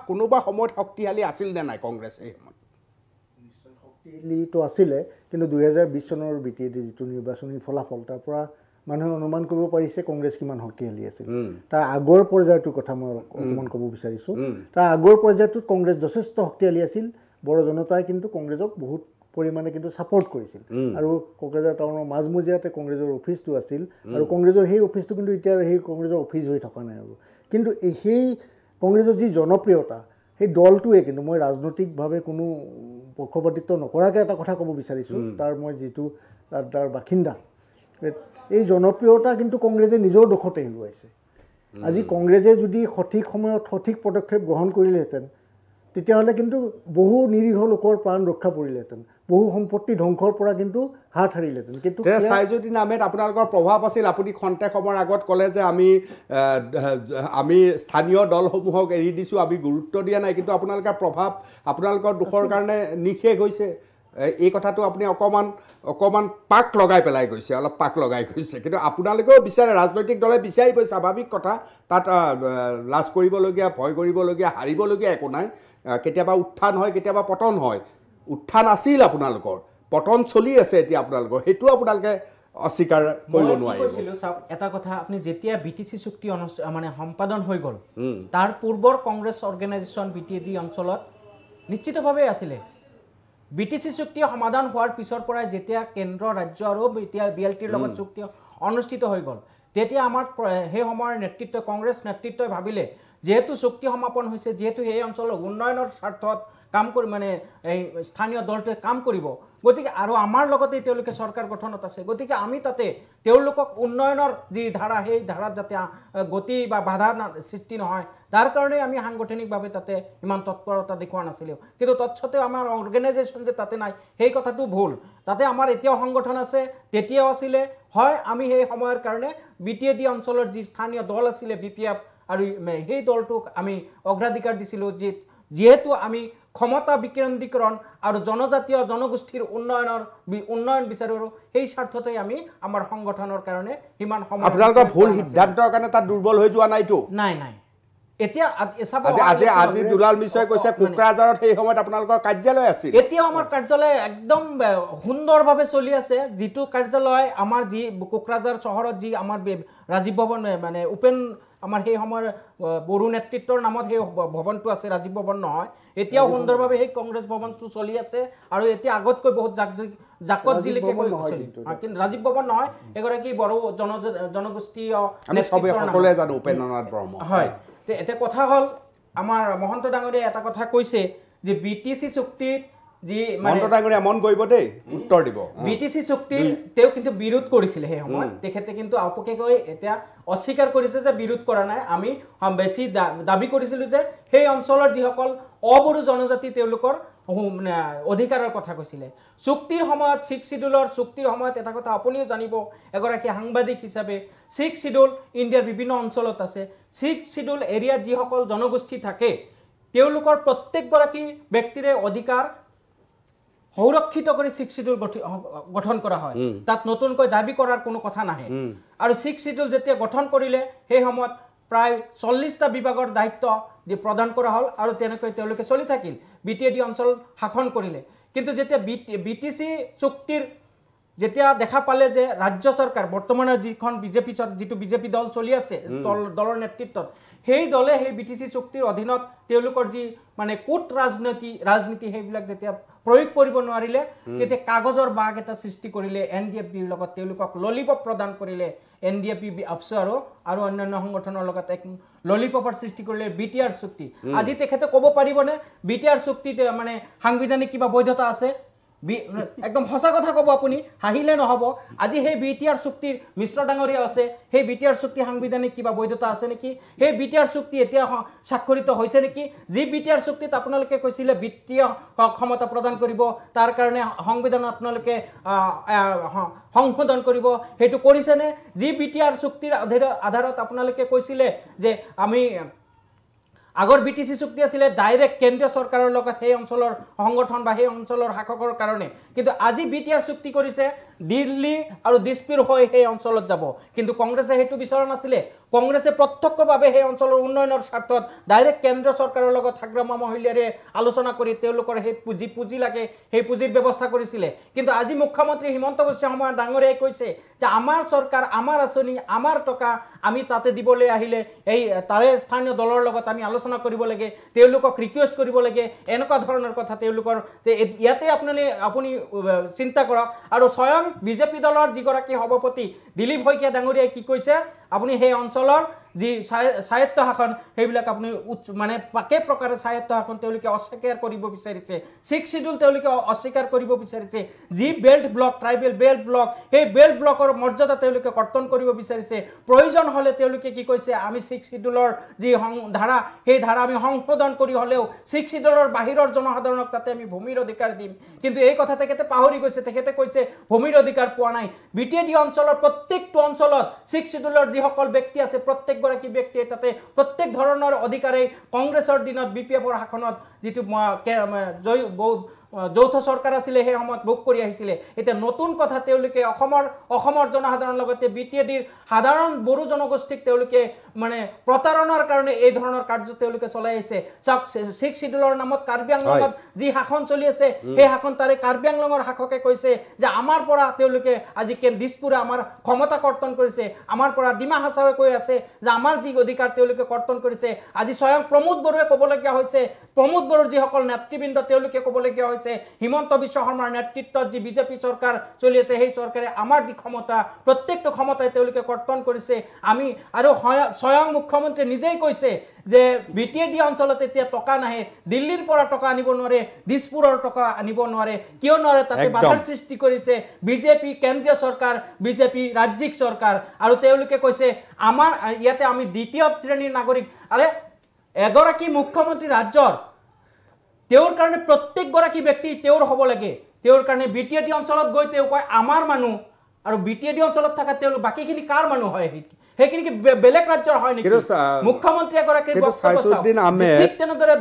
কোনোবা সময়ত শক্তিশালী আছিল নে নাই কংগ্ৰেছ? এই সময়ত শক্তিশালীটো আছিলে, কিন্তু 2020 চনৰ BTAD যিটো নিৰ্বাচনী ফলাফল, তাৰ পৰা মানুহে অনুমান কৰিব পাৰিছে কংগ্ৰেছ কিমান শক্তিশালী আছিল। তাৰ আগৰ পৰ্যায়টোৰ কথা মই অকণমান ক'ব বিচাৰিছোঁ। তাৰ আগৰ পৰ্যায়টোত কংগ্ৰেছ যথেষ্ট শক্তিশালী আছিল। বড়ো জনতাই কিন্তু কংগ্ৰেছক বহুত পৰিমাণে কিন্তু ছাপৰ্ট কৰিছিল, আৰু কোকৰাঝাৰ টাউনৰ মাজমজিয়াতে কংগ্ৰেছৰ অফিচটো আছিল, আৰু কংগ্ৰেছৰ সেই অফিচটো কিন্তু এতিয়া সেই কংগ্ৰেছৰ অফিচ হৈ থকা নাই। আৰু কিন্তু সেই কংগ্ৰেছৰ যি জনপ্ৰিয়তা, সেই দলটোৱে কিন্তু, মই ৰাজনৈতিকভাৱে কোনো পক্ষপাতিত্ব নকৰাকৈ এটা কথা ক'ব বিচাৰিছোঁ, তাৰ মই যিটো তাৰ বাসিন্দা, এই জনপ্ৰিয়তা কিন্তু কংগ্ৰেছে নিজৰ দোষতে হেৰুৱাইছে। আজি কংগ্ৰেছে যদি সঠিক সময়ত সঠিক পদক্ষেপ গ্ৰহণ কৰিলেহেঁতেন, তেতিয়াহ'লে কিন্তু বহু নিৰীহ লোকৰ প্ৰাণ ৰক্ষা পৰিলেহেঁতেন, বহু সম্পত্তি ধ্বংসৰ পৰা কিন্তু হাত সাৰিলেহেঁতেন। কিন্তু ছাইজুদ্দিন আহমেদ, আপোনালোকৰ প্ৰভাৱ আছিল। আপুনি খন্তেক সময়ৰ আগত ক'লে যে আমি স্থানীয় দলসমূহক এৰি দিছোঁ, আমি গুৰুত্ব দিয়া নাই, কিন্তু আপোনালোকৰ প্ৰভাৱ আপোনালোকৰ দুখৰ কাৰণে নিশেষ হৈছে। এই কথাটো আপুনি অকণমান পাক লগাই পেলাই গৈছে, অলপ পাক লগাই গৈছে। কিন্তু আপোনালোকেও বিচাৰে, ৰাজনৈতিক দলে বিচাৰিব, স্বাভাৱিক কথা। তাত লাজ কৰিবলগীয়া, ভয় কৰিবলগীয়া, হাৰিবলগীয়া একো নাই। কেতিয়াবা উত্থান হয়, কেতিয়াবা পতন হয়। উত্থান আছিল আপোনালোকৰ, পতন চলি আছে এতিয়া আপোনালোকৰ, সেইটো আপোনালোকে অস্বীকাৰ কৰিব নোৱাৰিব। চাওক এটা কথা, আপুনি যেতিয়া BTC চুক্তি মানে সম্পাদন হৈ গ'ল, তাৰ পূৰ্বৰ কংগ্ৰেছ অৰ্গেনাইজেশ্যন BTAD অঞ্চলত নিশ্চিতভাৱে আছিলে। BTC চুক্তি সমাধান হোৱাৰ পিছৰ পৰাই যেতিয়া কেন্দ্ৰ, ৰাজ্য আৰু এতিয়া BLTৰ লগত চুক্তি অনুষ্ঠিত হৈ গ'ল, তেতিয়া আমাৰ সেই সময়ৰ নেতৃত্ব, কংগ্ৰেছ নেতৃত্বই ভাবিলে যেহেতু চুক্তি সমাপন হৈছে, যিহেতু সেই অঞ্চলৰ উন্নয়নৰ স্বাৰ্থত কাম কৰি মানে এই স্থানীয় দলটোৱে কাম কৰিব, গতিকে আৰু আমাৰ লগতে তেওঁলোকে চৰকাৰ গঠনত আছে, গতিকে আমি তাতে তেওঁলোকক উন্নয়নৰ যি ধাৰা, সেই ধাৰাত যাতে গতি বা বাধা সৃষ্টি নহয়, তাৰ কাৰণে আমি সাংগঠনিকভাৱে তাতে ইমান তৎপৰতা দেখুওৱা নাছিলোঁ। কিন্তু তৎসত্ত্বেও আমাৰ অৰ্গেনাইজেশ্যন যে তাতে নাই, সেই কথাটো ভুল। তাতে আমাৰ এতিয়াও সংগঠন আছে, তেতিয়াও আছিলে। হয়, আমি সেই সময়ৰ কাৰণে BTAD অঞ্চলৰ যি স্থানীয় দল আছিলে BPF, আৰু সেই দলটোক আমি অগ্ৰাধিকাৰ দিছিলোঁ, যিহেতু আমি ক্ষমতা বিকেন্দ্ৰীকৰণ আৰু জনজাতীয় জনগোষ্ঠীৰ উন্নয়ন বিচাৰোঁ, আৰু সেই স্বাৰ্থতে আমি আমাৰ সংগঠনৰ কাৰণে সিমান সময়। আপোনালোকৰ ভুল সিদ্ধান্তৰ কাৰণে তাত দুৰ্বল হৈ যোৱা নাইতো? নাই। এতিয়া আজি দুলাল মিশ্ৰই কৈছে কোকৰাঝাৰত সেই সময়ত আপোনালোকৰ কাৰ্যালয় আছিল। এতিয়াও আমাৰ কাৰ্যালয় একদম সুন্দৰভাৱে চলি আছে। যিটো কাৰ্যালয় আমাৰ যি কোকৰাঝাৰ চহৰত যি আমাৰ ৰাজীৱ ভৱন মানে উপেন, আমাৰ সেই সময়ৰ বড়ো নেতৃত্বৰ নামত সেই ভৱনটো আছে, ৰাজীৱ ভৱন নহয়, এতিয়াও সুন্দৰভাৱে সেই কংগ্ৰেছ ভৱনটো চলি আছে, আৰু এতিয়া আগতকৈ বহুত জাকত জিলিকে চলি। কিন্তু ৰাজীৱ ভৱন নহয়, এগৰাকী বড়ো জনগোষ্ঠীয় জানো উপেন্দ্ৰনাথ বৰ্মা। হয়, এতিয়া কথা হ'ল, আমাৰ মহন্ত ডাঙৰীয়াই এটা কথা কৈছে যে BTC চুক্তিত যি মন্ত ডাঙৰীয়া মন কৰিব দেই উত্তৰ দিব বিটিসি চুক্তিৰ তেও কিন্তু বিৰোধ কৰিছিল সেই সময়ত তেখেতে কিন্তু আপোকেকৈ এতিয়া অস্বীকাৰ কৰিছে যে বিৰোধ কৰা নাই আমি বেছি দাবী কৰিছিলো যে সেই অঞ্চলৰ যিসকল অবড়ো জনজাতি তেওঁলোকৰ অধিকাৰৰ কথা কৈছিলে চুক্তিৰ সময়ত 6 শিডিউলৰ চুক্তিৰ সময়ত এটা কথা আপুনিও জানিব এগৰাকী সাংবাদিক হিচাপে 6 শিডিউল ইণ্ডিয়াৰ বিভিন্ন অঞ্চলত আছে 6 শিডিউল এৰিয়াত যিসকল জনগোষ্ঠী থাকে তেওঁলোকৰ প্ৰত্যেকগৰাকী ব্যক্তিৰে অধিকাৰ সংৰক্ষিত কৰি 6 শিডিউল গঠন কৰা হয় তাত নতুনকৈ দাবী কৰাৰ কোনো কথা নাহে আৰু 6 শিডিউল যেতিয়া গঠন কৰিলে সেই সময়ত প্ৰায় 40টা বিভাগৰ দায়িত্ব প্ৰদান কৰা হল আৰু তেনেকৈ তেওঁলোকে চলি থাকিল বিটিএডি অঞ্চল শাসন কৰিলে কিন্তু যেতিয়া বিটিসি চুক্তিৰ যেতিয়া দেখা পালে যে ৰাজ্য চৰকাৰ বৰ্তমানৰ যিখন বিজেপি দল চলি আছে দলৰ নেতৃত্বত সেই দলে সেই বিটিসি চুক্তিৰ অধীনত তেওঁলোকৰ যি মানে কোট ৰাজনীতি সেইবিলাক যেতিয়া প্ৰয়োগ কৰিব নোৱাৰিলে তেতিয়া কাগজৰ বাগ এটা সৃষ্টি কৰিলে এনডিএফবিৰ লগত তেওঁলোকক ললিপপ প্ৰদান কৰিলে এনডিএফবি আপসু আৰু অন্যান্য সংগঠনৰ লগত এক ললিপপৰ সৃষ্টি কৰিলে বিটিআৰ চুক্তি আজি তেখেতে ক'ব পাৰিবনে বিটিআৰ চুক্তিতে মানে সাংবিধানিক কিবা বৈধতা আছে একদম সঁচা কথা ক'ব আপুনি হাহিলে নহব আজি সেই বিটিআৰ চুক্তিৰ মিশ্ৰ ডাঙৰীয়া আছে সেই বিটিআৰ চুক্তি সাংবিধানিক কিবা বৈধতা আছে নেকি সেই বিটিআৰ চুক্তি এতিয়া স্বাক্ষৰিত হৈছে নেকি যি বিটিআৰ চুক্তিত আপোনালোকে কৈছিলে বিত্তীয় ক্ষমতা প্ৰদান কৰিব তাৰ কাৰণে সংবিধান আপোনালোকে সংশোধন কৰিব হেতু কৰিছেনে যি বিটিআৰ চুক্তিৰ আধাৰত আপোনালোকে কৈছিলে যে আমি আগৰ বিটিসি চুক্তি আছিল ডাইৰেক্ট কেন্দ্ৰীয় চৰকাৰৰ লগত সেই অঞ্চলৰ সংগঠন বা সেই অঞ্চলৰ শাসকৰ কাৰণে কিন্তু আজি বিটিআৰ চুক্তি কৰিছে দিল্লী আৰু দিছপুৰ হৈ সেই অঞ্চলত যাব কিন্তু কংগ্ৰেছে হেতু বিচৰা নাছিলে কংগ্ৰেছে প্ৰত্যক্ষভাৱে সেই অঞ্চলৰ উন্নয়নৰ স্বাৰ্থত ডাইৰেক্ট কেন্দ্ৰীয় চৰকাৰৰ লগত হাগ্ৰামা মহিলাৰে আলোচনা কৰি তেওঁলোকৰ সেই পুঁজি লাগে সেই পুঁজিৰ ব্যৱস্থা কৰিছিলে কিন্তু আজি মুখ্যমন্ত্ৰী হিমন্ত বিশ্ব শৰ্মা ডাঙৰীয়াই কৈছে যে আমাৰ চৰকাৰ আমাৰ আঁচনি আমাৰ টকা আমি তাতে দিবলৈ আহিলে এই তাৰে স্থানীয় দলৰ লগত আমি আলোচনা কৰিব লাগে তেওঁলোকক ৰিকুৱেষ্ট কৰিব লাগে এনেকুৱা ধৰণৰ কথা তেওঁলোকৰ ইয়াতে আপুনি চিন্তা কৰক আৰু স্বয়ং বিজেপি দলৰ যিগৰাকী সভাপতি দিলীপ শইকীয়া ডাঙৰীয়াই কি কৈছে আপুনি সেই অঞ্চলৰ যি স্বায়ত্ত শাসন সেইবিলাক আপুনি মানে পাকে প্ৰকাৰে স্বায়ত্ত শাসন তেওঁলোকে অস্বীকাৰ কৰিব বিচাৰিছে 6 শিডিউল তেওঁলোকে অস্বীকাৰ কৰিব বিচাৰিছে যি belt block tribal belt block সেই বেল্ট ব্লকৰ মৰ্যাদা তেওঁলোকে কৰ্তন কৰিব বিচাৰিছে প্ৰয়োজন হলে তেওঁলোকে কি কৈছে আমি 6 শিডিউলৰ যি ধাৰা সেই ধাৰা আমি সংশোধন কৰি হলেও 6 শিডিউলৰ বাহিৰৰ জনসাধাৰণক তাতে আমি ভূমিৰ অধিকাৰ দিম কিন্তু এই কথা তেখেতে পাহৰি গৈছে তেখেতে কৈছে ভূমিৰ অধিকাৰ পোৱা নাই বিটিএডি অঞ্চলৰ প্ৰত্যেকটো অঞ্চলত 6 শিডিউলৰ যিসকল ব্যক্তি আছে প্ৰত্যেকগৰাকী ব্যক্তিয়ে তাতে প্ৰত্যেক ধৰণৰ অধিকাৰে কংগ্ৰেছৰ দিনত বিপিএফৰ শাসনত যিটো যৌথ চৰকাৰ আছিল সেই সময়ত ভোগ কৰি আহিছিল এতিয়া নতুন কথা তেওঁলোকে অসমৰ জনসাধাৰণৰ লগতে বিটিএডিৰ সাধাৰণ বড়ো জনগোষ্ঠীক তেওঁলোকে মানে প্ৰতাৰণাৰ কাৰণে এই ধৰণৰ কাৰ্য তেওঁলোকে চলাই আছে 6 শিডিউলৰ নামত কাৰ্বি আংলঙত যি শাসন চলি আছে সেই শাসন তাৰে কাৰ্বি আংলঙৰ শাসকে কৈছে যে আমাৰ পৰা তেওঁলোকে আজি দিছপুৰে আমাৰ ক্ষমতা কৰ্তন কৰিছে আমাৰ পৰা ডিমা হাছাৱে কৈ আছে যে আমাৰ যি অধিকাৰ তেওঁলোকে কৰ্তন কৰিছে আজি স্বয়ং প্ৰমোদ বড়োৱে ক'বলগীয়া হৈছে প্ৰমোদ বড়োৰ যিসকল নেতৃবৃন্দ তেওঁলোকে ক'বলগীয়া হৈছে হিমন্ত বিশ্ব শৰ্মাৰ নেতৃত্বত যি বিজেপি চৰকাৰ চলি আছে সেই চৰকাৰে আমাৰ যি ক্ষমতা প্ৰত্যেকটো ক্ষমতাই তেওঁলোকে কৰ্তন কৰিছে আমি আৰু স্বয়ং মুখ্যমন্ত্ৰী নিজেই কৈছে যে বিটিএডি অঞ্চলত এতিয়া টকা নাহে দিল্লীৰ পৰা টকা আনিব নোৱাৰে দিছপুৰৰ টকা আনিব নোৱাৰে কিয় নোৱাৰে তাতে বাধাৰ সৃষ্টি কৰিছে বিজেপি কেন্দ্ৰীয় চৰকাৰ বিজেপি ৰাজ্যিক চৰকাৰ আৰু তেওঁলোকে কৈছে আমাৰ ইয়াতে আমি দ্বিতীয় শ্ৰেণীৰ নাগৰিক আৰে এগৰাকী মুখ্যমন্ত্ৰী ৰাজ্যৰ তেওঁৰ কাৰণে প্ৰত্যেকগৰাকী ব্যক্তি তেওঁৰ হ'ব লাগে তেওঁৰ কাৰণে বিটিএডি অঞ্চলত গৈ তেওঁ কয় আমাৰ মানুহ আৰু বিটিএডি অঞ্চলত থকা তেওঁ বাকীখিনি কাৰ মানুহ হয় সেইখিনি কি বেলেগ ৰাজ্যৰ হয় নেকি মুখ্যমন্ত্ৰী এগৰাকীৰ ঠিক তেনেদৰে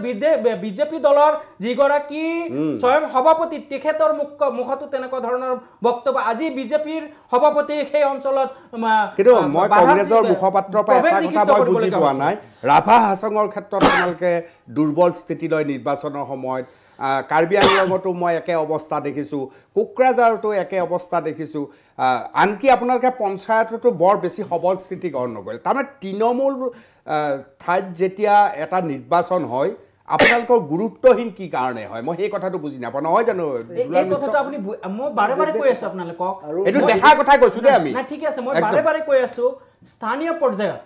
বিজেপি দলৰ যিগৰাকী স্বয়ং সভাপতি তেখেতৰ মুখতো তেনেকুৱা ধৰণৰ বক্তব্য আজি বিজেপিৰ সভাপতি সেই অঞ্চলত কিন্তু মই কংগ্ৰেছৰ মুখপাত্ৰৰ পৰা এটা কথা মই বুজি পোৱা নাই ৰাভা হাছঙৰ ক্ষেত্ৰত আপোনালোকে দুৰ্বল স্থিতিলৈ নিৰ্বাচনৰ সময়ত কাৰ্বি আংলঙতো মই একে অৱস্থা দেখিছোঁ কোকৰাঝাৰতো একে অৱস্থা দেখিছোঁ আনকি আপোনালোকে পঞ্চায়ততো বৰ বেছি সবল স্থিতি গ্ৰহণ নকৰিলে তাৰমানে তৃণমূল ঠাইত যেতিয়া এটা নিৰ্বাচন হয় আপোনালোকৰ গুৰুত্বহীন কি কাৰণে হয় মই সেই কথাটো বুজি নাপাওঁ নহয় জানো এই কথাটো আপুনি মই বাৰে বাৰে কৈ আছোঁ আপোনালোকক এইটো দেখাৰ কথা কৈছোঁ দেই আমি না ঠিক আছে মই বাৰে বাৰে কৈ আছোঁ স্থানীয় পৰ্যায়ত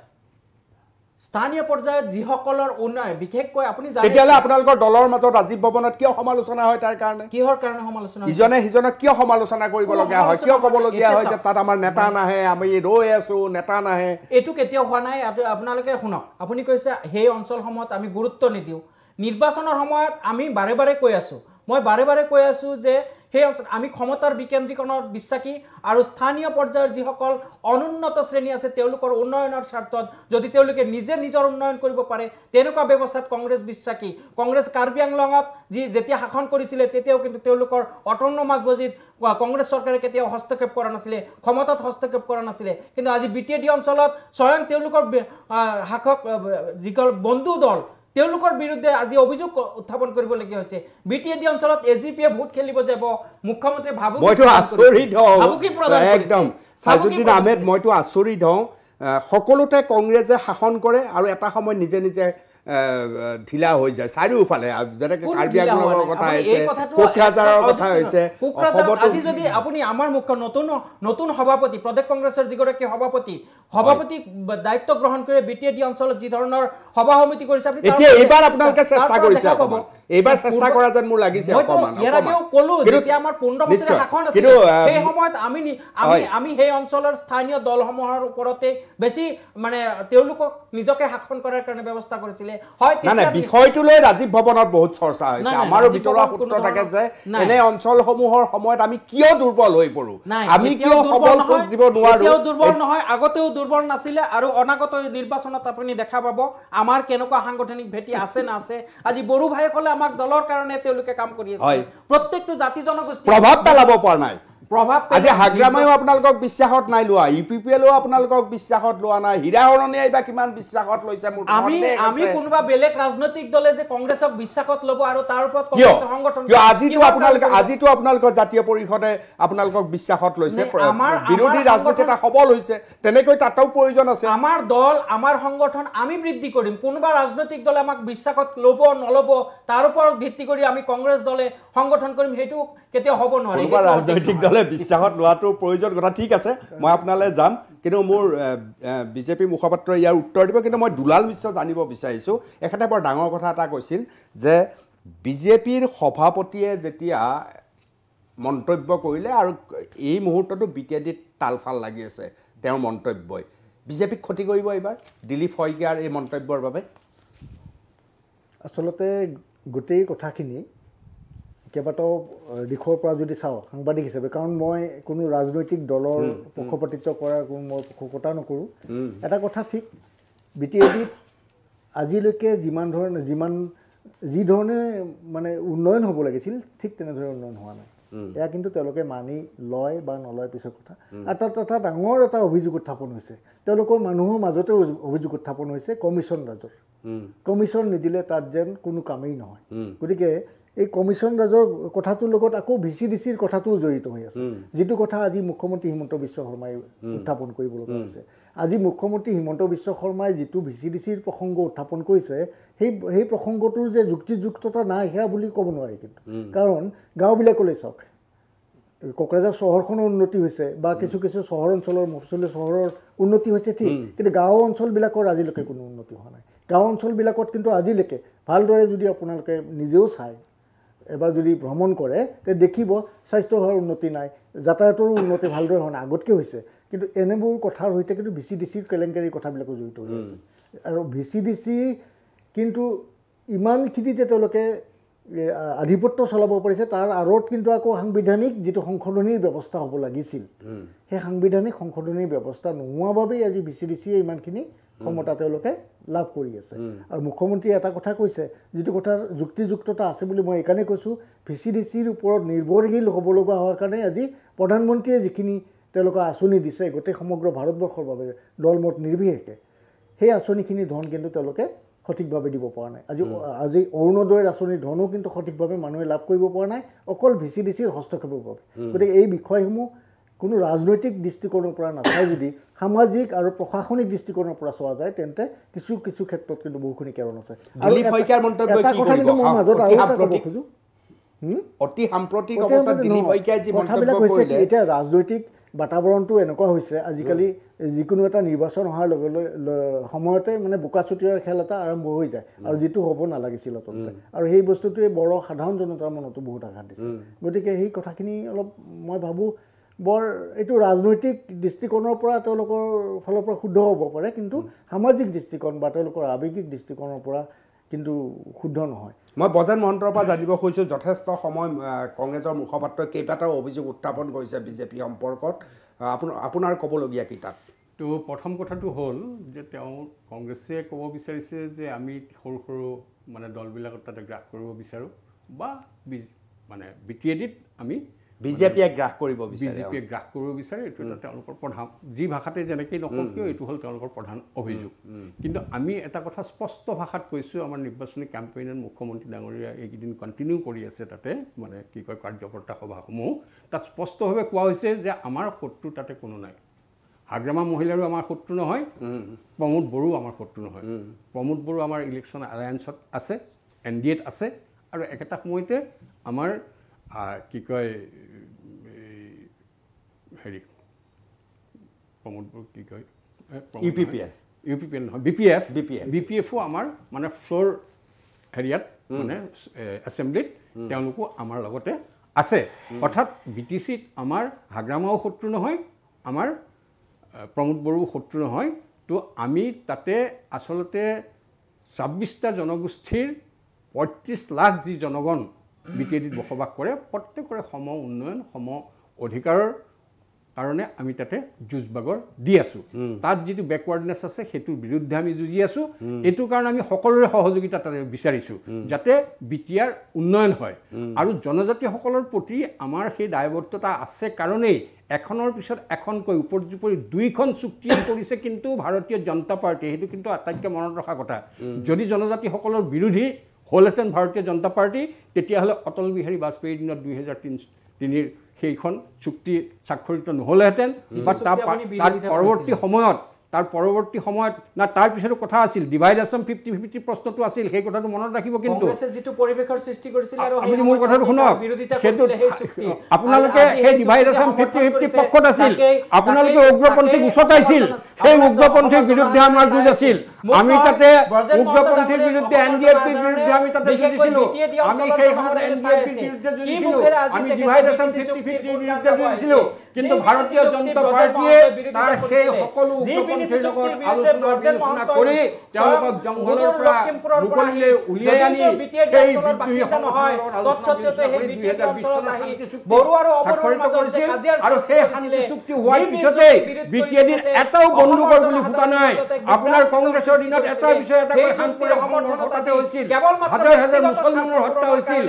স্থানীয় পৰ্যায়ত যিসকলৰ উন্নয়ন বিশেষকৈ আপুনি জানে তেতিয়াহ'লে আপোনালোকৰ দলৰ মাজত ৰাজীৱ ভৱনত কিয় সমালোচনা হয় তাৰ কাৰণে কিহৰ কাৰণে সমালোচনা ইজনে সিজনক কিয় সমালোচনা কৰিবলগীয়া হয় কিয় ক'বলগীয়া হয় যে তাত আমাৰ নেতা নাহে আমি ৰৈ আছো নেতা নাহে এইটো কেতিয়াও হোৱা নাই আপোনালোকে শুনক আপুনি কৈছে সেই অঞ্চলসমূহত আমি গুৰুত্ব নিদিওঁ নিৰ্বাচনৰ সময়ত আমি বাৰে বাৰে কৈ আছো মই বাৰে বাৰে কৈ আছো যে সেই আমি ক্ষমতাৰ বিকেন্দ্ৰীকৰণৰ বিশ্বাসী আৰু স্থানীয় পৰ্যায়ৰ যিসকল অনুন্নত শ্ৰেণী আছে তেওঁলোকৰ উন্নয়নৰ স্বাৰ্থত যদি তেওঁলোকে নিজে নিজৰ উন্নয়ন কৰিব পাৰে তেনেকুৱা ব্যৱস্থাত কংগ্ৰেছ বিশ্বাসী কংগ্ৰেছ কাৰ্বি আংলঙত যেতিয়া শাসন কৰিছিলে তেতিয়াও কিন্তু তেওঁলোকৰ অট'নমাছ বডিত কংগ্ৰেছ চৰকাৰে কেতিয়াও হস্তক্ষেপ কৰা নাছিলে ক্ষমতাত হস্তক্ষেপ কৰা নাছিলে কিন্তু আজি বিটিএডি অঞ্চলত স্বয়ং তেওঁলোকৰ শাসক যিসকল বন্ধু দল তেওঁলোকৰ বিৰুদ্ধে আজি অভিযোগ উত্থাপন কৰিবলগীয়া হৈছে বিটিএডি অঞ্চলত এজিপিয়ে ভোট খেলিব যাব মুখ্যমন্ত্ৰী মইতো আচৰিত হওঁ একদম সাইজুদ্দিন আহমেদ মইতো আচৰিত হওঁ সকলোতে কংগ্ৰেছে শাসন কৰে আৰু এটা সময় নিজে নিজে ঢিলা হৈ যায় চাৰিওফালে যেনেকৈ কাৰ্বি আংলঙৰ কথা হৈছে কোকৰাঝাৰৰ কথা হৈছে আজি যদি আপুনি আমাৰ মুখ্য নতুন সভাপতি প্ৰদেশ কংগ্ৰেছৰ যিগৰাকী সভাপতি দায়িত্ব গ্ৰহণ কৰি বিটিএডি অঞ্চলত যি ধৰণৰ সভা সমিতি কৰিছে আপুনি এতিয়া এইবাৰ আপোনালোকে চেষ্টা কৰিছে এইবাৰ চেষ্টা কৰা যেন মোৰ লাগিছে অকমান ইয়াৰ আগেও ক'লো যেতিয়া আমাৰ 15 বছৰীয়া শাসন আছিল সেই সময়ত আমি সেই অঞ্চলৰ স্থানীয় দলসমূহৰ ওপৰতে বেছি মানে তেওঁলোকক নিজকে শাসন কৰাৰ কাৰণে ব্যৱস্থা কৰিছিলে হয় না বিষয়টো লৈ ৰাজীৱ ভৱনত বহুত চৰ্চা হৈছে আমাৰো ভিতৰুৱা সূত্ৰ থাকে যে এনে অঞ্চলসমূহৰ সময়ত আমি কিয় দুৰ্বল হৈ পৰো আমি কিয় সবল খোজ দিব নোৱাৰো কিয় দুৰ্বল নহয় আগতেও দুৰ্বল নাছিলে আৰু অনাগত নিৰ্বাচনত আপুনি দেখা পাব আমাৰ কেনেকুৱা সাংগঠনিক ভেটি আছে না আছে আজি বড়ো ভাইসকলে আমাক দলৰ কাৰণে তেওঁলোকে কাম কৰি আছে প্ৰত্যেকটো জাতি জনগোষ্ঠী প্ৰভাৱ পেলাব পৰা নাই আজি হাগ্ৰামায়ো আপোনালোকক বিশ্বাসত নাই লোৱা ইউপিপিএলও আপোনালোকক বিশ্বাসত লোৱা নাই হীৰাহৰণীয়ে বা কিমান বিশ্বাসত লৈছে মোৰ আমি কোনোবা বেলেগ ৰাজনৈতিক দলে যে কংগ্ৰেছক বিশ্বাসত ল'ব আৰু তাৰ ওপৰত কংগ্ৰেছ সংগঠন আজিতো আপোনালোকৰ জাতীয় পৰিষদে আপোনালোকক বিশ্বাসত লৈছে বিৰোধী ৰাজনীতি এটা সবল হৈছে তেনেকৈ তাতেও প্ৰয়োজন আছে আমাৰ দল আমাৰ সংগঠন আমি বৃদ্ধি কৰিম কোনোবা ৰাজনৈতিক দলে আমাক বিশ্বাসত ল'ব নল'ব তাৰ ওপৰত ভিত্তি কৰি আমি কংগ্ৰেছ দলে সংগঠন কৰিম সেইটো কেতিয়াও হ'ব নোৱাৰে কোনোবা ৰাজনৈতিক দলে বিশ্বাসত লোৱাটো প্ৰয়োজন কথা ঠিক আছে মই আপোনালৈ যাম কিন্তু মোৰ বিজেপি মুখপাত্ৰ ইয়াৰ উত্তৰ দিব কিন্তু মই দুলাল মিশ্ৰ জানিব বিচাৰিছোঁ এখেতে বৰ ডাঙৰ কথা এটা কৈছিল যে বিজেপিৰ সভাপতিয়ে যেতিয়া মন্তব্য কৰিলে আৰু এই মুহূৰ্ততো বিটিএডিত তালফাল লাগি আছে তেওঁৰ মন্তব্যই বিজেপিক ক্ষতি কৰিব এইবাৰ দিলীপ শইকীয়াৰ এই মন্তব্যৰ বাবে আচলতে গোটেই কথাখিনি কেইবাটাও দিশৰ পৰা যদি চাওঁ সাংবাদিক হিচাপে কাৰণ মই কোনো ৰাজনৈতিক দলৰ পক্ষপাতিত্ব কৰাৰ কোনো মই পক্ষপাত নকৰোঁ এটা কথা ঠিক বিটিএডিত আজিলৈকে যি ধৰণে মানে উন্নয়ন হ'ব লাগিছিল ঠিক তেনেধৰণে উন্নয়ন হোৱা নাই এয়া কিন্তু তেওঁলোকে মানি লয় বা নলয় পিছৰ কথা আৰু তাত এটা ডাঙৰ এটা অভিযোগ উত্থাপন হৈছে তেওঁলোকৰ মানুহৰ মাজতে অভিযোগ উত্থাপন হৈছে কমিশ্যন ৰাজৰ কমিশ্যন নিদিলে তাত যেন কোনো কামেই নহয় গতিকে এই কমিশ্যন ৰাজৰ কথাটোৰ লগত আকৌ ভিচিডিচিৰ কথাটোও জড়িত হৈ আছে যিটো কথা আজি মুখ্যমন্ত্ৰী হিমন্ত বিশ্ব শৰ্মাই উত্থাপন কৰিবলগীয়া হৈছে আজি মুখ্যমন্ত্ৰী হিমন্ত বিশ্ব শৰ্মাই যিটো ভিচিডিচিৰ প্ৰসংগ উত্থাপন কৰিছে সেই প্ৰসংগটোৰ যে যুক্তিযুক্ততা নাই সেয়া বুলি ক'ব নোৱাৰি কিন্তু কাৰণ গাঁওবিলাকলৈ চাওক কোকৰাঝাৰ চহৰখনৰ উন্নতি হৈছে বা কিছু চহৰ অঞ্চলৰ মফচলীয়া চহৰৰ উন্নতি হৈছে ঠিক কিন্তু গাঁও অঞ্চলবিলাকৰ আজিলৈকে কোনো উন্নতি হোৱা নাই গাঁও অঞ্চলবিলাকত কিন্তু আজিলৈকে ভালদৰে যদি আপোনালোকে নিজেও চায় এবাৰ যদি ভ্ৰমণ কৰে তে দেখিব স্বাস্থ্যসেৱাৰ উন্নতি নাই যাতায়াতৰো উন্নতি ভালদৰে হোৱা নাই আগতকৈ হৈছে কিন্তু এনেবোৰ কথাৰ সৈতে কিন্তু ভিচিডিচিৰ কেলেংকাৰীৰ কথাবিলাকো জড়িত হৈ আছে আৰু ভিচিডিচি কিন্তু ইমানখিনি যে তেওঁলোকে আধিপত্য চলাব পাৰিছে তাৰ আঁৰত কিন্তু আকৌ সাংবিধানিক যিটো সংশোধনীৰ ব্যৱস্থা হ'ব লাগিছিল সেই সাংবিধানিক সংশোধনীৰ ব্যৱস্থা নোহোৱাৰ বাবেই আজি ভিচিডিচিয়ে ইমানখিনি ক্ষমতা তেওঁলোকে লাভ কৰি আছে আৰু মুখ্যমন্ত্ৰীয়ে এটা কথা কৈছে যিটো কথাৰ যুক্তিযুক্ততা আছে বুলি মই এইকাৰণে কৈছোঁ ভিচিডিচিৰ ওপৰত নিৰ্ভৰশীল হ'ব লগা হোৱাৰ কাৰণে আজি প্ৰধানমন্ত্ৰীয়ে যিখিনি তেওঁলোকে আঁচনি দিছে গোটেই সমগ্ৰ ভাৰতবৰ্ষৰ বাবে দলমত নিৰ্বিশেষে সেই আঁচনিখিনি ধন কিন্তু তেওঁলোকে সঠিকভাৱে দিব পৰা নাই আজি অৰুণোদয়ৰ আঁচনিৰ ধনো কিন্তু সঠিকভাৱে মানুহে লাভ কৰিব পৰা নাই অকল ভিচিডিচিৰ হস্তক্ষেপৰ বাবে গতিকে এই বিষয়সমূহ কোনো ৰাজনৈতিক দৃষ্টিকোণৰ পৰা নাচায় যদি সামাজিক আৰু প্ৰশাসনিক দৃষ্টিকোণৰ পৰা চোৱা যায় তেন্তে কিছু ক্ষেত্ৰত কিন্তু বহুখিনি কাৰণ আছে আৰু এটা কথা কিন্তু মই মাজত আৰু এটা ক'ব খোজোঁ অতি সাম্প্ৰতিক অৱস্থাত দিলীপ শইকীয়াই যি মন্তব্য কৰিলে এতিয়া ৰাজনৈতিক বাতাবৰণটো এনেকুৱা হৈছে আজিকালি যিকোনো এটা নিৰ্বাচন অহাৰ লগে লগে সময়তে মানে বোকাচুতীয়াৰ খেল এটা আৰম্ভ হৈ যায় আৰু যিটো হ'ব নালাগিছিল আচলতে আৰু সেই বস্তুটোৱে বৰ সাধাৰণ জনতাৰ মনতো বহুত আঘাত দিছে গতিকে সেই কথাখিনি অলপ মই ভাবোঁ বৰ এইটো ৰাজনৈতিক দৃষ্টিকোণৰ পৰা তেওঁলোকৰ ফালৰ পৰা শুদ্ধ হ'ব পাৰে কিন্তু সামাজিক দৃষ্টিকোণ বা তেওঁলোকৰ আৱেগিক দৃষ্টিকোণৰ পৰা কিন্তু শুদ্ধ নহয় মই বজেন মহন্তৰ পৰা জানিব খুজিছোঁ যথেষ্ট সময় কংগ্ৰেছৰ মুখপাত্ৰই কেইবাটাও অভিযোগ উত্থাপন কৰিছে বিজেপি সম্পৰ্কত আপোনাৰ ক'বলগীয়া কি তাত তো প্ৰথম কথাটো হ'ল যে তেওঁ কংগ্ৰেছে ক'ব বিচাৰিছে যে আমি সৰু সৰু মানে দলবিলাকত তাতে গ্ৰাস কৰিব বিচাৰোঁ বা মানে BTADত আমি বিজেপিয়ে গ্ৰাস কৰিব বিচাৰে বিজেপিয়ে গ্ৰাস কৰিব বিচাৰে এইটো এটা তেওঁলোকৰ প্ৰধান যি ভাষাতে যেনেকৈ নকওঁ কিয় এইটো হ'ল তেওঁলোকৰ প্ৰধান অভিযোগ কিন্তু আমি এটা কথা স্পষ্ট ভাষাত কৈছোঁ আমাৰ নিৰ্বাচনী কেম্পেইনত মুখ্যমন্ত্ৰী ডাঙৰীয়া এইকেইদিন কণ্টিনিউ কৰি আছে তাতে মানে কি কয় কাৰ্যকৰ্তা সভাসমূহ তাত স্পষ্টভাৱে কোৱা হৈছে যে আমাৰ শত্ৰু তাতে কোনো নাই হাগ্ৰামা মহিলাৰো আমাৰ শত্ৰু নহয় প্ৰমোদ বড়ো আমাৰ শত্ৰু নহয় প্ৰমোদ বড়ো আমাৰ ইলেকশ্যন এলায়েন্সত আছে NDAত আছে আৰু একেটা সময়তে আমাৰ কি কয় হেৰি প্ৰমোদ বড়ো কি কয় UPPL নহয় BPFও আমাৰ মানে ফ্ল'ৰ হেৰিয়াত মানে এছেম্বলিত তেওঁলোকো আমাৰ লগতে আছে অৰ্থাৎ BTCত আমাৰ হাগ্ৰামাও শত্ৰু নহয় আমাৰ প্ৰমোদ বড়ো শত্ৰু নহয় তো আমি তাতে আচলতে 26টা জনগোষ্ঠীৰ 35 লাখ যি জনগণ BTADত বসবাস কৰে প্ৰত্যেকৰে সম উন্নয়ন সম অধিকাৰৰ কাৰণে আমি তাতে যুঁজবাগৰ দি আছোঁ তাত যিটো বেকৱাৰ্ডনেছ আছে সেইটোৰ বিৰুদ্ধে আমি যুঁজি আছোঁ এইটোৰ কাৰণে আমি সকলোৰে সহযোগিতা তাতে বিচাৰিছোঁ যাতে BTAৰ উন্নয়ন হয় আৰু জনজাতিসকলৰ প্ৰতি আমাৰ সেই দায়বদ্ধতা আছে কাৰণেই এখনৰ পিছত এখনকৈ উপৰ্যুপৰি 2খন চুক্তি কৰিছে কিন্তু ভাৰতীয় জনতা পাৰ্টি সেইটো কিন্তু আটাইতকৈ মনত ৰখা কথা যদি জনজাতিসকলৰ বিৰোধী হ'লহেঁতেন ভাৰতীয় জনতা পাৰ্টি তেতিয়াহ'লে অটল বিহাৰী বাজপেয়ীৰ দিনত 2003 সেইখন চুক্তি স্বাক্ষৰিত নহ'লেহেঁতেন বা তাৰ পৰৱৰ্তী সময়ত না তাৰ পিছতো কথা আছিল ডিভাইড আছাম 50-50 প্ৰশ্নটো আছিল সেই কথাটো মনত ৰাখিব কিন্তু যিটো পৰিৱেশৰ সৃষ্টি কৰিছিল আৰু আপুনি মোৰ কথাটো শুনক সেইটো আপোনালোকে সেই ডিভাইড আছাম 50-50 পক্ষত আছিল আপোনালোকে উগ্ৰপন্থীক উচতাইছিল সেই উগ্ৰপন্থীৰ বিৰুদ্ধে আমাৰ যুঁজ আছিল আমি তাতে উগ্ৰপন্থীৰ বিৰুদ্ধে NDAPৰ বিৰুদ্ধে আমি তাতে যুঁজিছিলোঁ আমি সেই সময়ত NDAPৰ বিৰুদ্ধে যুঁজিছিলোঁ আমি ডিভাইড আছাম 50-50 বিৰুদ্ধে যুঁজিছিলোঁ কিন্তু ভাৰতীয় জনতা পাৰ্টিয়ে তাৰ সেই সকলো উগ্ৰপন্থীৰ লগত আলোচনা কৰি তেওঁলোকক জংঘলৰ পৰা মুকলিলৈ উলিয়াই আনি সেই বিদ্ৰোহী সংগঠনৰ আলোচনা কৰি 2020 চনত শান্তি চুক্তি স্বাক্ষৰিত কৰিছিল আৰু সেই শান্তি চুক্তি হোৱাৰ পিছতেই BTADৰ এটাও বন্দুকৰ গুলি ফুটা নাই আপোনাৰ কংগ্ৰেছৰ দিনত এটা বিষয় এটা শান্তিৰ সমৰ্থন তাতে হৈছিল হাজাৰ হাজাৰ মুছলমানৰ হত্যা হৈছিল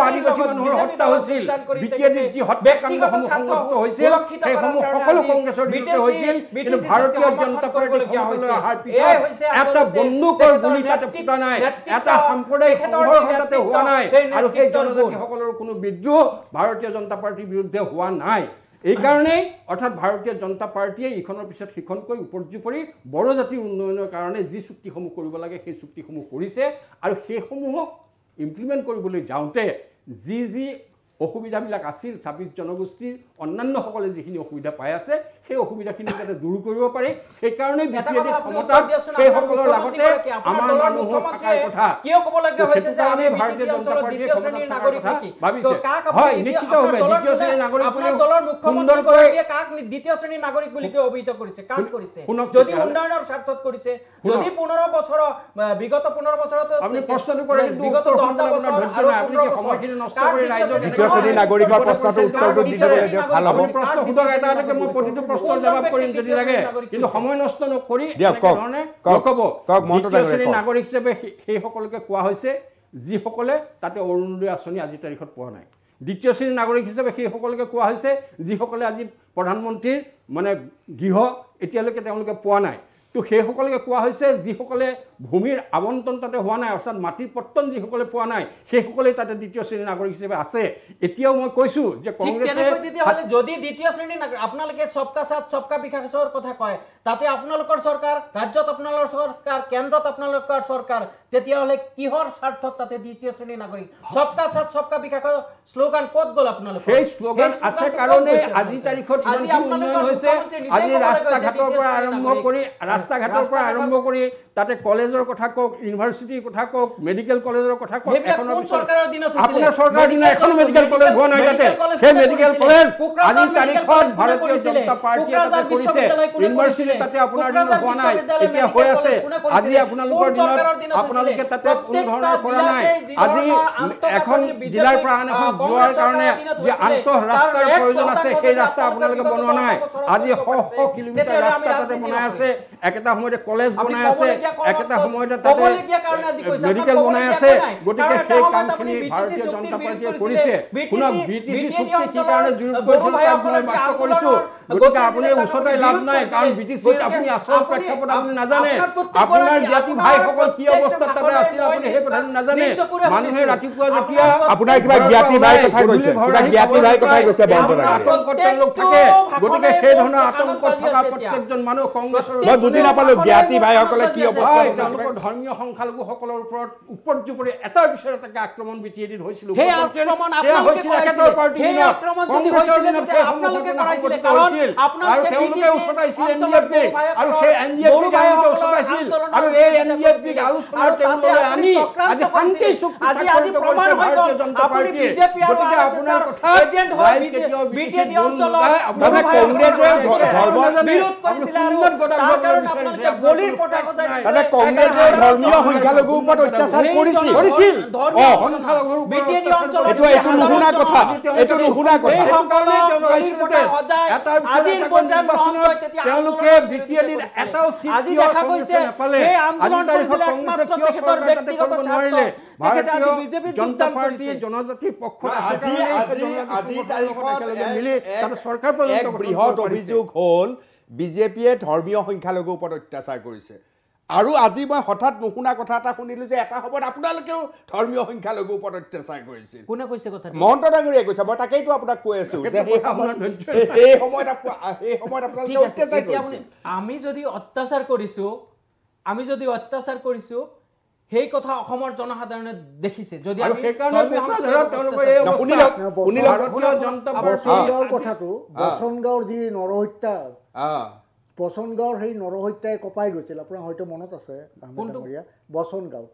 আদিবাসী মানুহৰ হত্যা হৈছিল BTADৰ যি হত্যাকাণ্ডসমূহ সংঘটিত হৈছিল সেইসমূহ সকলো কংগ্ৰেছৰ বিৰুদ্ধে হৈছিল কিন্তু ভাৰতীয় জনতা পাৰ্টি ক্ষমতালৈ অহাৰ পিছত এটা বন্দুকৰ গুলি তাতে ফুটা নাই এটা সাম্প্ৰদায়িক সংঘৰ্ষ তাতে হোৱা নাই আৰু সেই জনজাতিসকলৰ কোনো বিদ্ৰোহ ভাৰতীয় জনতা পাৰ্টিৰ বিৰুদ্ধে হোৱা নাই এই কাৰণেই অৰ্থাৎ ভাৰতীয় জনতা পাৰ্টিয়ে ইখনৰ পিছত সিখনকৈ উপৰ্যুপৰি বড়ো জাতিৰ উন্নয়নৰ কাৰণে যি চুক্তিসমূহ কৰিব লাগে সেই চুক্তিসমূহ কৰিছে আৰু সেইসমূহক ইমপ্লিমেণ্ট কৰিবলৈ যাওঁতে যি অসুবিধাবিলাক আছিল 26 জনগোষ্ঠীৰ অন্যান্যসকলে যিখিনি অসুবিধা পাই আছে সেই অসুবিধাখিনি যাতে দূৰ কৰিব পাৰে সেইকাৰণে BTADৰ ক্ষমতাত সেইসকলৰ লগতে আমাৰ মানুহৰ থকাৰ কথা কিয় ক'ব লাগে হৈছে যে আমি ভাৰতীয় জনতা পাৰ্টিয়ে ক্ষমতাত থকাৰ কথা ভাবিছে হয় নিশ্চিতভাৱে দ্বিতীয় শ্ৰেণীৰ নাগৰিক বুলি দলৰ মুখ্যমন্ত্ৰীয়ে কাক দ্বিতীয় শ্ৰেণীৰ নাগৰিক বুলি অভিহিত কৰিছে কাক কৰিছে যদি উন্নয়নৰ স্বাৰ্থত কৰিছে যদি 15 বছৰ বিগত 15 বছৰত আপুনি প্ৰশ্নটো কৰে বিগত 10 বছৰ আৰু আপুনি কি সময়খিনি নষ্ট কৰি ৰাইজক শ্ৰেণীৰ নাগৰিকৰ প্ৰশ্নটো উত্তৰটো দি দিবলৈ দিয়ক ভাল হ'ব প্ৰশ্ন সুধক এটা মই প্ৰতিটো প্ৰশ্নৰ জবাব কৰিম যদি লাগে কিন্তু সময় নষ্ট নকৰি শ্ৰেণীৰ নাগৰিক হিচাপে সেই সকলোকে কোৱা হৈছে যিসকলে তাতে অৰুণোদয় আঁচনি আজি তাৰিখত পোৱা নাই দ্বিতীয় শ্ৰেণীৰ নাগৰিক হিচাপে সেই সকলোকে কোৱা হৈছে যিসকলে আজি প্ৰধানমন্ত্ৰীৰ মানে গৃহ এতিয়ালৈকে তেওঁলোকে পোৱা নাই তো সেইসকলকে কোৱা হৈছে যিসকলে ভূমিৰ আবণ্টন তাতে হোৱা নাই অৰ্থাৎ মাটিৰ পট্টন যিসকলে পোৱা নাই সেইসকলে তাতে দ্বিতীয় শ্ৰেণীৰ নাগৰিক হিচাপে আছে এতিয়াও মই কৈছোঁ যে কংগ্ৰেছে যদি দ্বিতীয় শ্ৰেণীৰ নাগৰিক আপোনালোকে সবকা সাথ সবকা বিকাশৰ কথা কয় তাতে আপোনালোকৰ চৰকাৰ ৰাজ্যত আপোনালোকৰ চৰকাৰ কেন্দ্ৰত আপোনালোকৰ চৰকাৰ তেতিয়াহ'লে কিহৰ স্বাৰ্থত তাতে দ্বিতীয় শ্ৰেণীৰ নাগৰিক সবকা সাথ সবকা বিকাশৰ শ্লোগান ক'ত গ'ল আপোনালোক সেই শ্লোগান আছে কাৰণে আজি তাৰিখত উন্নয়ন হৈছে আজি ৰাস্তা ঘাটৰ পৰা আৰম্ভ কৰি তাতে কলেজৰ কথা কওক ইউনিভাৰ্চিটিৰ কথা কওক মেডিকেল কলেজৰ কথা কওক এখনৰ পিছত আপোনাৰ চৰকাৰৰ দিনা এখন মেডিকেল কলেজ হোৱা নাই তাতে সেই মেডিকেল কলেজ আজি তাৰিখত ভাৰতীয় জনতা পাৰ্টিয়ে তাতে কৰিছে ইউনিভাৰ্চিটি তাতে আপোনাৰ দিনত হোৱা নাই এতিয়া হৈ আছে আজি আপোনালোকৰ দিনত আপোনালোকে তাতে কোনো ধৰণৰ কৰা নাই আজি এখন জিলাৰ পৰা আন এখন যোৱাৰ কাৰণে যে আন্তঃ ৰাস্তাৰ প্ৰয়োজন আছে সেই ৰাস্তা আপোনালোকে বনোৱা নাই আজি শ কিলোমিটাৰ ৰাস্তা তাতে বনাই আছে একেটা সময়তে কলেজ বনাই আছে একেটা সময়তে তাতে মেডিকেল বনাই আছে গতিকে সেই কামখিনি ভাৰতীয় জনতা পাৰ্টিয়ে কৰিছে কোনো বিটিসি চুক্তি কি কাৰণে জুৰি কৰিছিল মই বাক্য কৰিছো গতিকে আপুনি উছতাই লাভ নাই কাৰণ বিটিসিত আপুনি আসল প্ৰেক্ষাপট আপুনি নাজানে আপোনাৰ জাতি ভাইসকল কি অৱস্থাত তাতে আছিল আপুনি সেই কথা নাজানে মানুহে ৰাতিপুৱা যেতিয়া আপোনাৰ কিবা জ্ঞাতি ভাই কথা কৈছে কিবা জ্ঞাতি ভাই কথা কৈছে বন্ধুরা আতংকত লোক থাকে গতিকে সেই ধৰণৰ আতংকত থকা প্ৰত্যেকজন মানুহ কংগ্ৰেছৰ মই বুজি নাপালো জ্ঞাতি ভাইসকলে কি অৱস্থা তেওঁলোকৰ ধৰ্মীয় সংখ্যালঘুসকলৰ ওপৰত উপৰ্যুপৰি এটাৰ পিছত এটাকে আক্ৰমণ বিটিএডিত হৈছিল সেই আক্ৰমণ আপোনালোকে কৰাইছিল সেই আক্ৰমণ যদি হৈছিল তেতিয়া আপোনালোকে কৰাইছিল কাৰণ আপোনালোকে তেওঁলোকে উছতাইছিল এনডিএফবি আৰু সেই এনডিএফবি তেওঁলোকে উছতাইছিল আৰু এই এনডিএফবি আলোচনাৰ টেবুললৈ আনি আজি শান্তি চুক্তি আজি প্ৰমাণ হৈ গ'ল আপুনি বিজেপি আৰু আপোনাৰ এজেন্ট হৈ বিটিএডি অঞ্চলত মানে কংগ্ৰেছে বিৰোধ কৰিছিল আৰু তাৰ কাৰণে আপোনালোকে বলিৰ পতা গজাইছিল মানে কংগ্ৰেছে ধৰ্মীয় সংখ্যালঘুৰ ওপৰত অত্যাচাৰ কৰিছিল বিটিএডি অঞ্চলত এইটো নুশুনা কথা আজিৰ পৰ্যায়ত নহয় তেতিয়া তেওঁলোকে বিটিএডিৰ এটাও সিট আজি দেখা গৈছে এই আন্দোলন কৰিছিল একমাত্ৰ তেখেতৰ ব্যক্তিগত স্বাৰ্থ তেখেতে আজি বিজেপি জনতা পাৰ্টিয়ে জনজাতিৰ পক্ষত আজি তাৰিখত মিলি চৰকাৰ পৰ্যন্ত বৃহৎ অভিযোগ হ'ল বিজেপিয়ে ধৰ্মীয় সংখ্যালঘুৰ ওপৰত অত্যাচাৰ কৰিছে আৰু আজি মই হঠাৎ নুশুনা কথা এটা শুনিলো যে এটা সময়ত আপোনালোকেও ধৰ্মীয় সংখ্যালঘুৰ ওপৰত অত্যাচাৰ কৰিছিল কোনে কৈছে কথা মহন্ত ডাঙৰীয়াই কৈছে মই তাকেইতো আপোনাক কৈ আছো যে এই সময়ত আপোনালোকে অত্যাচাৰ কৰিছিল আমি যদি অত্যাচাৰ কৰিছো সেই কথা অসমৰ জনসাধাৰণে দেখিছে যদি আমি বসনগাঁৱৰ কথাটো বসনগাঁৱৰ যি নৰহত্যা বসনগাঁৱৰ সেই নৰহত্যাই কপাই গৈছিল আপোনাৰ হয়তো মনত আছে বসনগাঁও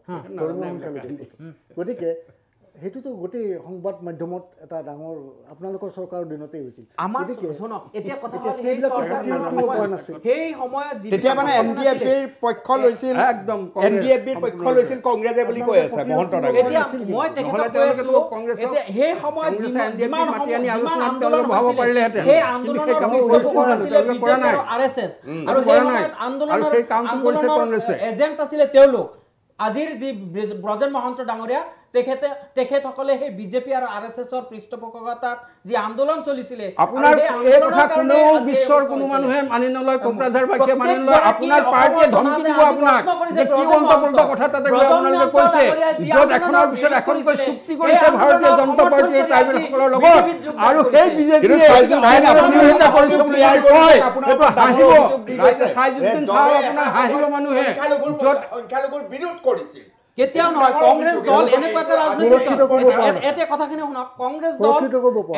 গতিকে সেইটোতো গোটেই সংবাদ মাধ্যমত এটা ডাঙৰ আপোনালোকৰ চৰকাৰৰ দিনতেই হৈছিল সেই সময়ত তেতিয়া মানে এনডিএফবিৰ পক্ষ লৈছিল একদম এনডিএফবিৰ পক্ষ লৈছিল কংগ্ৰেছে বুলি কৈ আছে মহন্ত এতিয়া মই তেখেতক কৈ আছো এতিয়া সেই সময়ত যিমান মাতিয়ানি আলোচনাত তেওঁলোকে ভাব পাৰিলেহেঁতেন সেই আন্দোলনৰ পৃষ্ঠপোষক আছিলে বিজেপি আৰু আৰএছএছ আৰু সেই সময়ত আন্দোলনৰ এজেণ্ট আছিলে তেওঁলোক আজিৰ যি ব্ৰজেন মহন্ত ডাঙৰীয়া তেখেতসকলে সেই বিজেপি আৰু আৰএছএছৰ পৃষ্ঠপোষকতাত যি আন্দোলন চলিছিলে আপোনাৰ এই কথা কোনো বিশ্বৰ কোনো মানুহে মানি নলয় কোকৰাঝাৰবাসীয়ে মানি নলয় আপোনাৰ পাৰ্টিয়ে ধমকি দিব আপোনাক যে কি উল্টা কথা তাতে আপোনালোকে কৈছে য'ত এখনৰ পিছত এখনকৈ চুক্তি কৰিছে ভাৰতীয় জনতা পাৰ্টিয়ে ট্ৰাইবেলসকলৰ লগত আৰু সেই বিজেপিয়ে হাঁহিব চাইজুদ্দিন চাহ আপোনাৰ হাঁহিব মানুহে য'ত সংখ্যালঘুৰ বিৰোধ কৰিছিল কেতিয়াও নহয় কংগ্ৰেছ দল এনেকুৱা এটা ৰাজনৈতিক এটা কথাখিনি শুনক কংগ্ৰেছ দল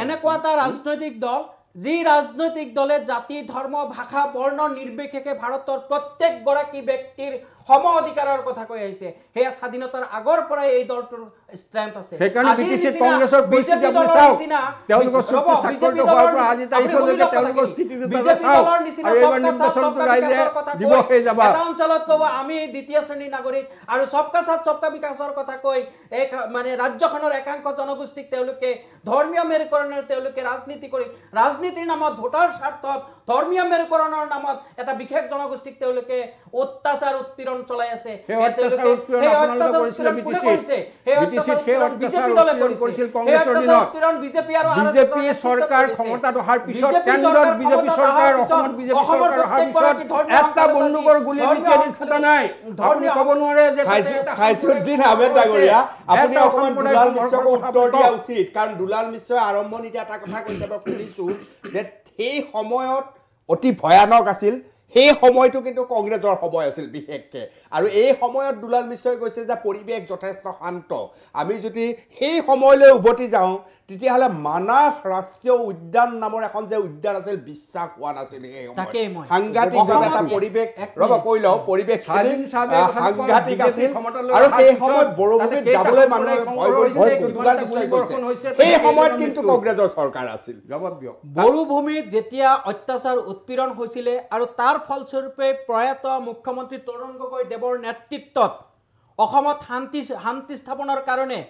এনেকুৱা এটা ৰাজনৈতিক দল যি ৰাজনৈতিক দলে জাতি ধৰ্ম ভাষা বৰ্ণ নিৰ্বিশেষে ভাৰতৰ প্ৰত্যেকগৰাকী ব্যক্তিৰ সম অধিকাৰৰ কথা কৈ আহিছে সেয়া স্বাধীনতাৰ আগৰ পৰাই এই দলটোৰ ষ্ট্ৰেংথ আছে সেইকাৰণে বিটিসি কংগ্ৰেছৰ পৰিস্থিতি আপুনি চাওক তেওঁলোকৰ চুক্তি স্বাক্ষৰিত হোৱাৰ পৰা আজি তাৰিখলৈকে তেওঁলোকৰ স্থিতিটো চাওক আৰু এইবাৰ নিৰ্বাচনটো ৰাইজে দিব হৈ যাব এটা অঞ্চলত ক'ব আমি দ্বিতীয় শ্ৰেণীৰ নাগৰিক আৰু সবকা সাথ সবকা বিকাশৰ কথা কৈ এক মানে ৰাজ্যখনৰ একাংশ জনগোষ্ঠীক তেওঁলোকে ধৰ্মীয় মেৰুকৰণৰ তেওঁলোকে ৰাজনীতি কৰি ৰাজনীতিৰ নামত ভোটাৰ স্বাৰ্থত ধৰ্মীয় মেৰুকৰণৰ নামত এটা বিশেষ জনগোষ্ঠীক তেওঁলোকে অত্যাচাৰ উৎপীড়ন চলাই আছে সেই অত্যাচাৰ কৰিছিল বিটিসি বিজেপি দলে কৰিছিল কংগ্ৰেছৰ দিনত বিজেপি আৰু বিজেপি চৰকাৰ ক্ষমতাত অহাৰ পিছত কেন্দ্ৰত বিজেপি চৰকাৰ অসমত বিজেপি চৰকাৰ অহাৰ পিছত এটা বন্দুকৰ গুলি বিটিএডিত ফুটা নাই আপুনি ক'ব নোৱাৰে যে খাইছুদ্দিন আহমেদ ডাঙৰীয়া আপুনি অকমান দুলাল মিশ্ৰক উত্তৰ দিয়া উচিত কাৰণ দুলাল মিশ্ৰই আৰম্ভণিতে এটা কথা কৈছে মই শুনিছো যে সেই সময়ত অতি ভয়ানক আছিল সেই সময়টো কিন্তু কংগ্ৰেছৰ সময় আছিল বিশেষকৈ আৰু এই সময়ত দুলাল মিশ্ৰই কৈছে যে পৰিৱেশ যথেষ্ট শান্ত আমি যদি সেই সময়লৈ উভতি যাওঁ তেতিয়াহ'লে মানাহ ৰাষ্ট্ৰীয় উদ্যান নামৰ এখন যে উদ্যান আছিল বিশ্বাস হোৱা নাছিল সেই সময়ত সাংঘাতিকভাৱে এটা পৰিৱেশ ৰ'ব কৈ লওঁ পৰিৱেশ সাংঘাতিক আছিল আৰু সেই সময়ত বৰভূমিত যাবলৈ মানুহে ভয় কৰিছিল দুলাল মিশ্ৰই কৈছে সেই সময়ত কিন্তু কংগ্ৰেছৰ চৰকাৰ আছিল বড়োভূমিত যেতিয়া অত্যাচাৰ উৎপীড়ন হৈছিলে আৰু তাৰ ফলস্বৰূপে প্ৰয়াত মুখ্যমন্ত্ৰী তৰুণ গগৈ দেৱৰ নেতৃত্বত অসমত শান্তি স্থাপনৰ কাৰণে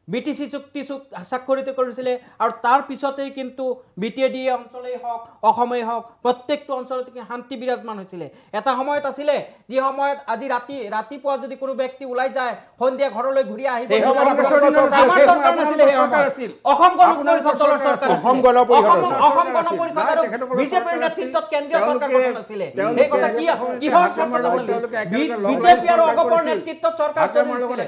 BTC চুক্তি স্বাক্ষৰিত কৰিছিলে আৰু তাৰ পিছতেই কিন্তু BTAD অঞ্চলেই হওক অসমেই হওক প্ৰত্যেকটো অঞ্চলতে শান্তি বিৰাজমান হৈছিলে এটা সময়ত আছিলে যি সময়ত আজি ৰাতিপুৱা যদি কোনো ব্যক্তি ওলাই যায় সন্ধিয়া ঘৰলৈ ঘূৰি আহিব চৰকাৰ নাছিলে অসম গণ পৰিষদ দলৰ চৰকাৰ অসম গণ পৰিষদ আৰু বিজেপিৰ নেতৃত্বত কেন্দ্ৰীয় চৰকাৰ গঠন আছিলে এই কথা কিহৰ বিজেপি আৰু অগপৰ নেতৃত্বত চৰকাৰ চলিছিলে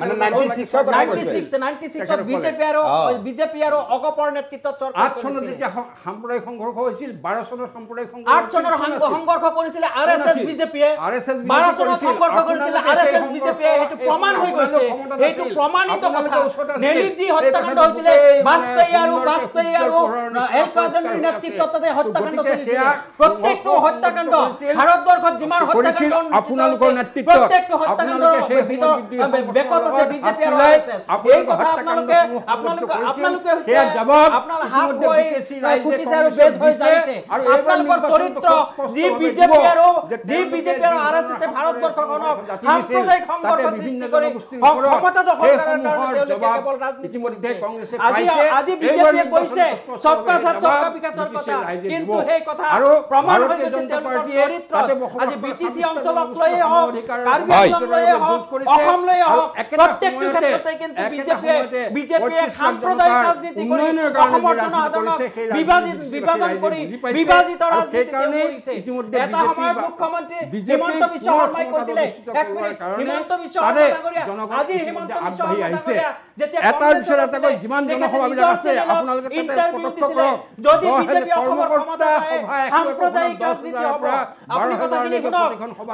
96 বিজেপি আৰু অগপৰ নেতৃত্বত চৰকাৰ 8 চনত যেতিয়া সাম্প্ৰদায়িক সংঘৰ্ষ হৈছিল 12 চনৰ সাম্প্ৰদায়িক সংঘৰ্ষ 8 চনৰ সংঘৰ্ষ কৰিছিল RSS বিজেপিয়ে 12 চনৰ সংঘৰ্ষ কৰিছিল RSS বিজেপিয়ে এটো প্ৰমাণ হৈ গৈছে এটো প্ৰমাণিত কথা নেলিজি হত্যাকাণ্ড হৈছিল বাজপেয়ী আৰু এলকাজেমিৰ নেতৃত্বতে হত্যাকাণ্ড চলিছিল প্ৰত্যেকটো হত্যাকাণ্ড ভাৰতবৰ্ষত যিমান হত্যাকাণ্ড আপোনালোকৰ নেতৃত্বত প্ৰত্যেকটো হত্যাকাণ্ডৰ ভিতৰত বেকত আছে বিজেপি আৰু RSS এই কথা আপোনালোকে হেয়া জবাব আপনাৰ হাত হৈ কুটিছে আৰু বেজ হৈ যাইছে আৰু আপোনালোকৰ চৰিত্ৰ যি বিজেপি আৰু RSS ভাৰতবৰ্ষখনক সাম্প্ৰদায়িক সংঘৰ্ষ সৃষ্টি কৰি ক্ষমতা দখল কৰাৰ কাৰণে তেওঁলোকে কেৱল ৰাজনীতি মধ্যে কংগ্ৰেছে পাইছে আজি বিজেপিয়ে কৈছে সবকা সাথ সবকা বিকাশৰ কথা কিন্তু সেই কথা প্ৰমাণ হৈ গৈছে তেওঁলোকৰ চৰিত্ৰ আজি BTC অঞ্চলক লৈ হওক কাৰ্বি আংলং লৈ হওক অসম লৈ হওক প্ৰত্যেকটো ক্ষেত্ৰতে কিন্তু বিজেপিয়ে সাম্প্ৰদায়িক ৰাজনীতি কৰি অসমৰ জনসাধাৰণক বিভাজন কৰি বিভাজিত ৰাজনীতি কৰিছে এটা সময়ত মুখ্যমন্ত্ৰী হিমন্ত বিশ্ব শৰ্মাই কৈছিলে এক মিনিট হিমন্ত বিশ্ব শৰ্মা ডাঙৰীয়া আজি হিমন্ত বিশ্ব শৰ্মা ডাঙৰীয়া যেতিয়া এটাৰ পিছত এটাকৈ যিমান জনসভাবিলাক আছে আপোনালোকে ইন্টাৰভিউ দিছিলে যদি বিজেপি অসমৰ ক্ষমতা পায় সাম্প্ৰদায়িক ৰাজনীতি হ'ব আপুনি কথাখিনি শুনক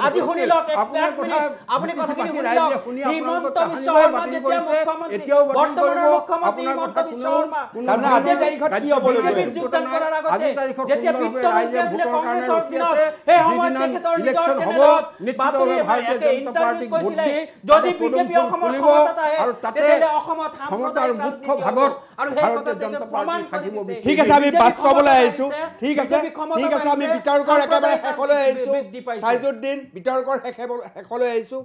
আজি শুনি লওক এক মিনিট আপুনি কথাখিনি শুনি লওক হিমন্ত বিশ্ব শৰ্মা যেতিয়া মুখ্যমন্ত্ৰী বৰ্তমানৰ মুখ্যমন্ত্ৰী হিমন্ত বিশ্ব শৰ্মা তাৰমানে আজি তাৰিখত কি হ'ব বিজেপিত যোগদান কৰাৰ আগতে যেতিয়া বিত্তমন্ত্ৰী আছিলে কংগ্ৰেছৰ দিনত সেই সময়ত তেখেতৰ নিজৰ চেনেলত বাতৰি ইণ্টাৰভিউ কৈছিলে যদি বিজেপি অসমত ক্ষমতাত আহে তেতিয়াহ'লে অসমত সাম্প্ৰদায়িক মুখ্য ভাগত আৰু সেই কথা প্ৰমাণ কৰি দিছে ঠিক আছে আমি বাস্তৱলৈ আহিছোঁ ঠিক আছে আমি বিতৰ্কৰ একেবাৰে শেষলৈ আহিছোঁ সাইজুদ্দিন বিতৰ্কৰ শেষলৈ আহিছোঁ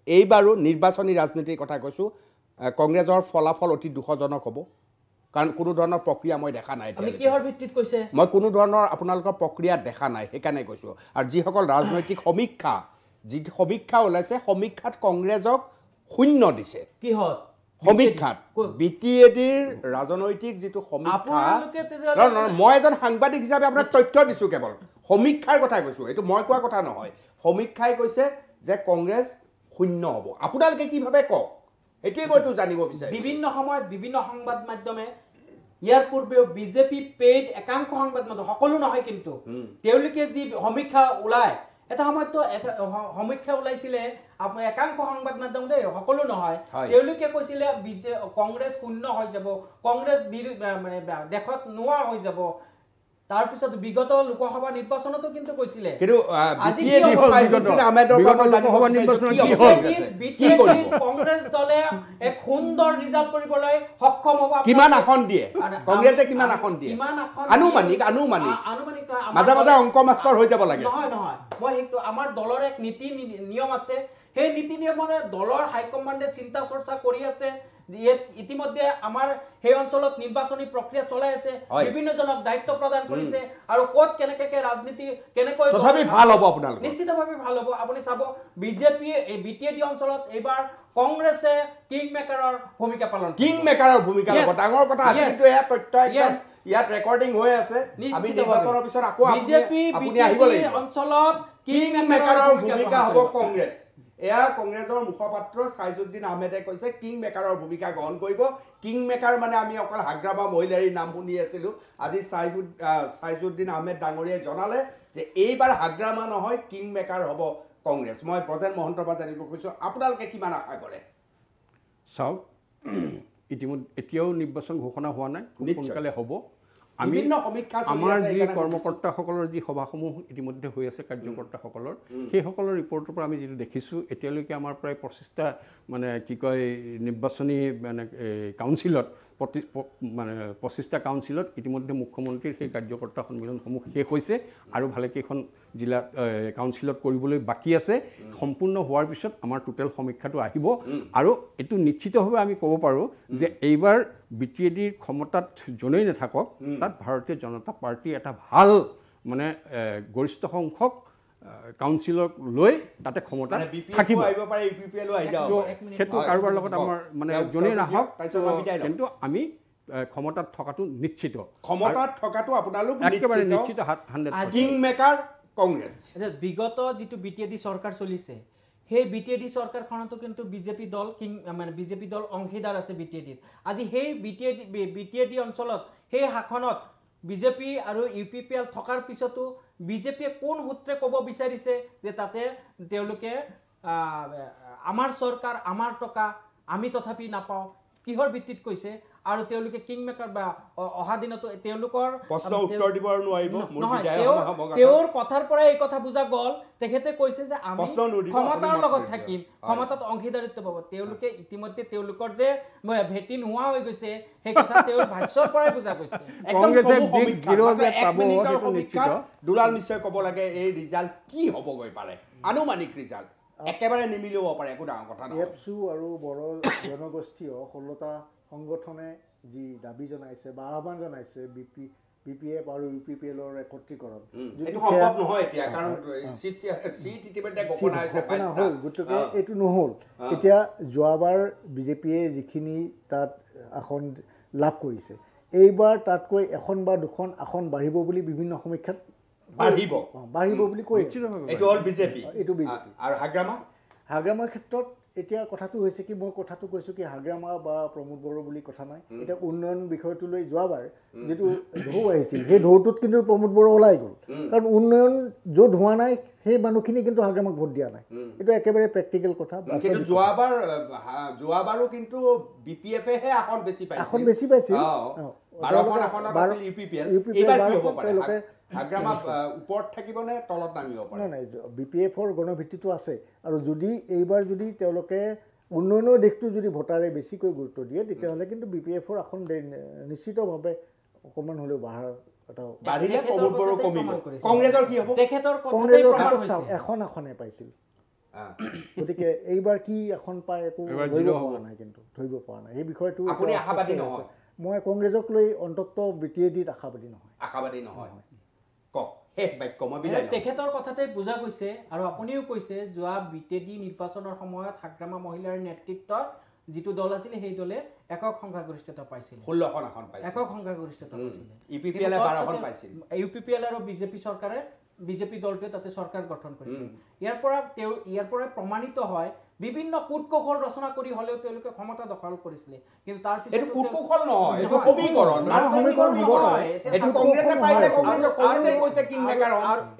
এইবাৰো নিৰ্বাচনী ৰাজনীতিৰ কথা কৈছোঁ কংগ্ৰেছৰ ফলাফল অতি দুখজনক হ'ব কাৰণ কোনো ধৰণৰ প্ৰক্ৰিয়া মই দেখা নাই আপুনি কিহৰ ভিত্তিত কৈছে মই কোনো ধৰণৰ আপোনালোকৰ প্ৰক্ৰিয়া দেখা নাই সেইকাৰণে কৈছোঁ আৰু যিসকল ৰাজনৈতিক যি সমীক্ষা ওলাইছে সমীক্ষাত কংগ্ৰেছক 0 দিছে কিহত সমীক্ষাত BTADৰ ৰাজনৈতিক যিটো সমীক্ষা মই এজন সাংবাদিক হিচাপে আপোনাক তথ্য দিছোঁ কেৱল সমীক্ষাৰ কথা কৈছোঁ এইটো মই কোৱা কথা নহয় সমীক্ষাই কৈছে যে কংগ্ৰেছ 0 হ'ব আপোনালোকে কিভাৱে কওক এইটোৱে মইতো জানিব বিচাৰিছোঁ বিভিন্ন সময়ত বিভিন্ন সংবাদ মাধ্যমে ইয়াৰ পূৰ্বেও বিজেপি পেইড একাংশ সংবাদ মাধ্যম সকলো নহয় কিন্তু তেওঁলোকে যি সমীক্ষা ওলায় এটা সময়তো সমীক্ষা ওলাইছিলে আপোনাৰ একাংশ সংবাদ মাধ্যম দেই সকলো নহয় তেওঁলোকে কৈছিলে কংগ্ৰেছ 0 হৈ যাব কংগ্ৰেছ মানে দেশত নোৱা হৈ যাব তাৰ পিছত বিগত লোকসভা নিৰ্বাচনতো কিন্তু কৈছিলে কিন্তু কংগ্ৰেছ দলে এক সুন্দৰ ৰিজাল্ট কৰিবলৈ সক্ষম হ'ব কিমান আসন দিয়ে কংগ্ৰেছে কিমান আসন দিয়ে আনুমানিক মাজে মাজে অংক মাষ্টৰ হৈ যাব লাগে নহয় মই সেইটো আমাৰ দলৰ এক নীতি নিয়ম আছে সেই নীতি নিয়মৰে দলৰ হাইকমাণ্ডে চিন্তা চৰ্চা কৰি আছে ইতিমধ্যে আমাৰ সেই অঞ্চলত নিৰ্বাচনী প্ৰক্ৰিয়া চলাই আছে বিভিন্নজনক দায়িত্ব প্ৰদান কৰিছে আৰু ক'ত কেনেকৈ ৰাজনীতি কেনেকৈ তথাপি ভাল হ'ব আপোনালোকৰ নিশ্চিতভাৱে ভাল হ'ব আপুনি চাব বিজেপি এই BTAD অঞ্চলত এইবাৰ কংগ্ৰেছে কিং মেকাৰৰ ভূমিকা পালন কিং মেকাৰৰ ভূমিকা ল'ব ডাঙৰ কথা কিন্তু এয়া তথ্য ইয়াত ৰেকৰ্ডিং হৈ আছে আমি নিৰ্বাচনৰ পিছত আকৌ আপুনি আহিব লাগিব অঞ্চলত কিং মেকাৰৰ ভূমিকা হ'ব কংগ্ৰেছ এয়া কংগ্ৰেছৰ মুখপাত্ৰ সাইজুদ্দিন আহমেদে কৈছে কিং মেকাৰৰ ভূমিকা গ্ৰহণ কৰিব কিং মেকাৰ মানে আমি অকল হাগ্ৰামা মহিলাৰীৰ নাম শুনি আছিলোঁ আজি সাইজুদ্দিন আহমেদ ডাঙৰীয়াই জনালে যে এইবাৰ হাগ্ৰামা নহয় কিং মেকাৰ হ'ব কংগ্ৰেছ মই ব্ৰজেন মহন্তৰ পৰা জানিব খুজিছোঁ আপোনালোকে কিমান আশা কৰে চাওক ইতিমধ্যে এতিয়াও নিৰ্বাচন ঘোষণা হোৱা নাই খুব সোনকালে হ'ব আমি আমাৰ যি কৰ্মকৰ্তাসকলৰ যি সভাসমূহ ইতিমধ্যে হৈ আছে কাৰ্যকৰ্তাসকলৰ সেইসকলৰ ৰিপৰ্টৰ পৰা আমি যিটো দেখিছোঁ এতিয়ালৈকে আমাৰ প্ৰায় 25টা মানে কি কয় নিৰ্বাচনী মানে কাউন্সিলত মানে 25টা কাউন্সিলত ইতিমধ্যে মুখ্যমন্ত্ৰীৰ সেই কাৰ্যকৰ্তা সন্মিলনসমূহ শেষ হৈছে আৰু ভালেকেইখন জিলা কাউন্সিলত কৰিবলৈ বাকী আছে সম্পূৰ্ণ হোৱাৰ পিছত আমাৰ টোটেল সমীক্ষাটো আহিব আৰু এইটো নিশ্চিতভাৱে আমি ক'ব পাৰোঁ যে এইবাৰ BTADৰ ক্ষমতাত যোনেই নাথাকক তাত ভাৰতীয় জনতা পাৰ্টি এটা ভাল মানে গৰিষ্ঠ সংখ্যক কাউন্সিলক লৈ তাতে ক্ষমতা থাকিব সেইটো কাৰোবাৰ লগত আমাৰ মানে যোনেই নাহক কিন্তু আমি ক্ষমতাত থকাটো নিশ্চিত ক্ষমতাত থকাটো আপোনালোক একেবাৰে নিশ্চিত 100% কিং মেকাৰ কংগ্ৰেছ বিগত যিটো BTAD চৰকাৰ চলিছে সেই BTAD চৰকাৰখনতো কিন্তু বিজেপি দল মানে বিজেপি দল অংশীদাৰ আছে BTADত আজি সেই BTAD অঞ্চলত সেই শাসনত বিজেপি আৰু UPPL থকাৰ পিছতো বিজেপিয়ে কোন সূত্ৰে ক'ব বিচাৰিছে যে তাতে তেওঁলোকে আমাৰ চৰকাৰ আমাৰ টকা আমি তথাপি নাপাওঁ কিহৰ ভিত্তিত কৈছে আৰু তেওঁলোকে কিং মেকাৰ বা অহা দিনতো তেওঁলোকৰ প্ৰশ্ন উত্তৰ দিব আৰু নোৱাৰিব তেওঁৰ কথাৰ পৰা এই কথা বুজা গ'ল তেখেতে কৈছে যে আমি ক্ষমতাৰ লগত থাকিম ক্ষমতাত অংশীদাৰিত্ব পাব তেওঁলোকে ইতিমধ্যে তেওঁলোকৰ যে ভেটি নোহোৱা হৈ গৈছে সেই কথা তেওঁৰ ভাষ্যৰ পৰাই বুজা গৈছে কংগ্ৰেছে বিগ জিৰ' যে পাব সেইটো নিশ্চিত দুলাল নিশ্চয় ক'ব লাগে এই ৰিজাল্ট কি হ'বগৈ পাৰে আনুমানিক ৰিজাল্ট একেবাৰে নিমিলিব পাৰে একো ডাঙৰ কথা নহয় এপছু আৰু বড়ো জনগোষ্ঠীয় 16টা সংগঠনে যি দাবী জনাইছে বা আহ্বান জনাইছে BPF আৰু UPPLৰ একত্ৰীকৰণ এইটো সম্ভৱ নহয় এতিয়া কাৰণ সিট ইতিমধ্যে ঘোষণা হৈছে হ'ল গতিকে এইটো নহ'ল এতিয়া যোৱাবাৰ বিজেপিয়ে যিখিনি তাত আসন লাভ কৰিছে এইবাৰ তাতকৈ এখন বা দুখন আসন বাঢ়িব বুলি বিভিন্ন সমীক্ষাত বাঢ়িব বুলি কৈ এইটো হ'ল বিজেপি এইটো বিজেপি আৰু হাগ্ৰামাৰ ক্ষেত্ৰত এতিয়া কথাটো হৈছে কি মই কথাটো কৈছোঁ কি হাগ্ৰামা বা প্ৰমোদ বড়ো বুলি কথা নাই এতিয়া উন্নয়ন বিষয়টো লৈ যোৱাবাৰ যিটো ঢৌ আহিছিল সেই ঢৌটোত কিন্তু প্ৰমোদ বড়ো ওলাই গ'ল কাৰণ উন্নয়ন য'ত হোৱা নাই সেই মানুহখিনি কিন্তু হাগ্ৰামাক ভোট দিয়া নাই এইটো একেবাৰে প্ৰেক্টিকেল কথা কিন্তু যোৱাবাৰো কিন্তু BPFহে আসন বেছি পাইছিল 12খন আসনত আছিল UPPL এইবাৰ কি হ'ব পাৰে হাগ্ৰামা ওপৰত থাকিব নে তলত নামিব পাৰে নাই BPFৰ গণভিত্তিটো আছে আৰু যদি এইবাৰ যদি তেওঁলোকে উন্নয়নৰ দিশটো যদি ভোটাৰে বেছিকৈ গুৰুত্ব দিয়ে তেতিয়াহ'লে কিন্তু BPFৰ আসন নিশ্চিতভাৱে অকণমান হ'লেও বাঢ়িলে প্ৰমোদ বড়ো কমিব কংগ্ৰেছৰ কি হ'ব এখন আসনে পাইছিল গতিকে এইবাৰ কি আসন পায় একো ধৰিব পৰা নাই কিন্তু ধৰিব পৰা নাই সেই বিষয়টো আপুনি আশাবাদী নহয় মই কংগ্ৰেছক লৈ অন্ততঃ BTADত আশাবাদী নহয় তেখেতৰ কথাতে বুজা গৈছে আৰু আপুনিও কৈছে যোৱা BTAD নিৰ্বাচনৰ সময়ত হাগ্ৰামা মহিলাৰ নেতৃত্বত যিটো দল আছিল সেই দলে একক সংখ্যাগৰিষ্ঠতা পাইছিল 16খন আসন পাইছিল একক সংখ্যাগৰিষ্ঠতা পাইছিল UPPL 12খন পাইছিল UPPL আৰু বিজেপি দলটোৱে তাতে চৰকাৰ গঠন কৰিছিল ইয়াৰ পৰা প্ৰমাণিত হয় বিভিন্ন কূটকৌশল ৰচনা কৰি হ'লেও তেওঁলোকে ক্ষমতা দখল কৰিছিল কিন্তু তাৰ পিছত এইটো কূটকৌশল নহয় এইটো সমীকৰণ এইটো কংগ্ৰেছে পাৰিলে কংগ্ৰেছে কৈছে কিং মেকাৰ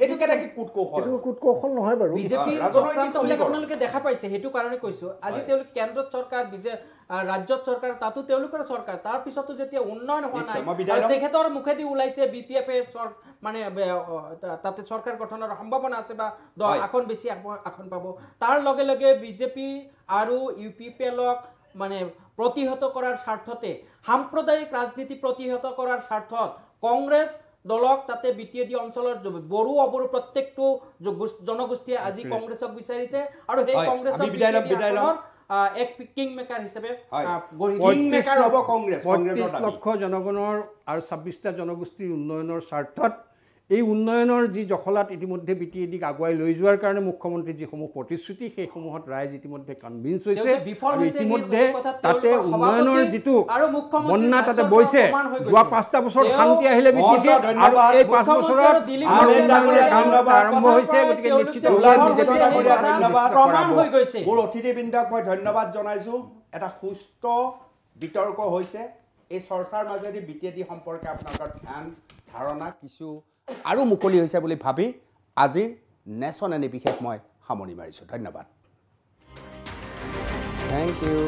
এইটো কেনেকৈ কূটকৌশল নহয় বাৰু বিজেপি চক্ৰান্ত হ'লে আপোনালোকে দেখা পাইছে সেইটো কাৰণে কৈছোঁ আজি তেওঁলোকে কেন্দ্ৰত চৰকাৰ ৰাজ্যত চৰকাৰ তাতো তেওঁলোকৰ চৰকাৰ তাৰ পিছতো যেতিয়া উন্নয়ন হোৱা নাই তেখেতৰ মুখেদি ওলাইছে BPF মানে তাতে চৰকাৰ গঠনৰ সম্ভাৱনা আছে বা আসন বেছি আসন পাব তাৰ লগে লগে বিজেপি আৰু UPPLক মানে প্ৰতিহত কৰাৰ স্বাৰ্থতে সাম্প্ৰদায়িক ৰাজনীতি প্ৰতিহত কৰাৰ স্বাৰ্থত কংগ্ৰেছ দলক তাতে BTAD অঞ্চলৰ বড়ো অবড়ো প্ৰত্যেকটো জনগোষ্ঠীয়ে আজি কংগ্ৰেছক বিচাৰিছে আৰু সেই কংগ্ৰেছক এক কিং মেকাৰ হিচাপে কিং মেকাৰ হ'ব কংগ্ৰেছ 35 লক্ষ জনগণৰ আৰু 26টা জনগোষ্ঠীৰ উন্নয়নৰ স্বাৰ্থত এই উন্নয়নৰ যি জখলাত ইতিমধ্যে BTADক আগুৱাই লৈ যোৱাৰ কাৰণে মুখ্যমন্ত্ৰী যিসমূহ প্ৰতিশ্ৰুতি সেইসমূহত ৰাইজ ইতিমধ্যে কনভিন্স হৈছে আৰু ইতিমধ্যে তাতে উন্নয়নৰ যিটো বন্যা তাতে বৈছে যোৱা 5টা বছৰ শান্তি আহিলে BTAD আৰু এই 5 বছৰত আমাৰ উন্নয়নৰ কাম আৰম্ভ হৈছে গতিকে নিশ্চিত প্ৰমাণ হৈ গৈছে মোৰ অতিথিবৃন্দক মই ধন্যবাদ জনাইছোঁ এটা সুস্থ বিতৰ্ক হৈছে এই চৰ্চাৰ মাজেদি BTAD সম্পৰ্কে আপোনালোকৰ ধ্যান ধাৰণা কিছু আৰু মুকলি হৈছে বুলি ভাবি আজিৰ নেশ্যন এনে বিশেষ মই সামৰণি মাৰিছোঁ ধন্যবাদ থেংক ইউ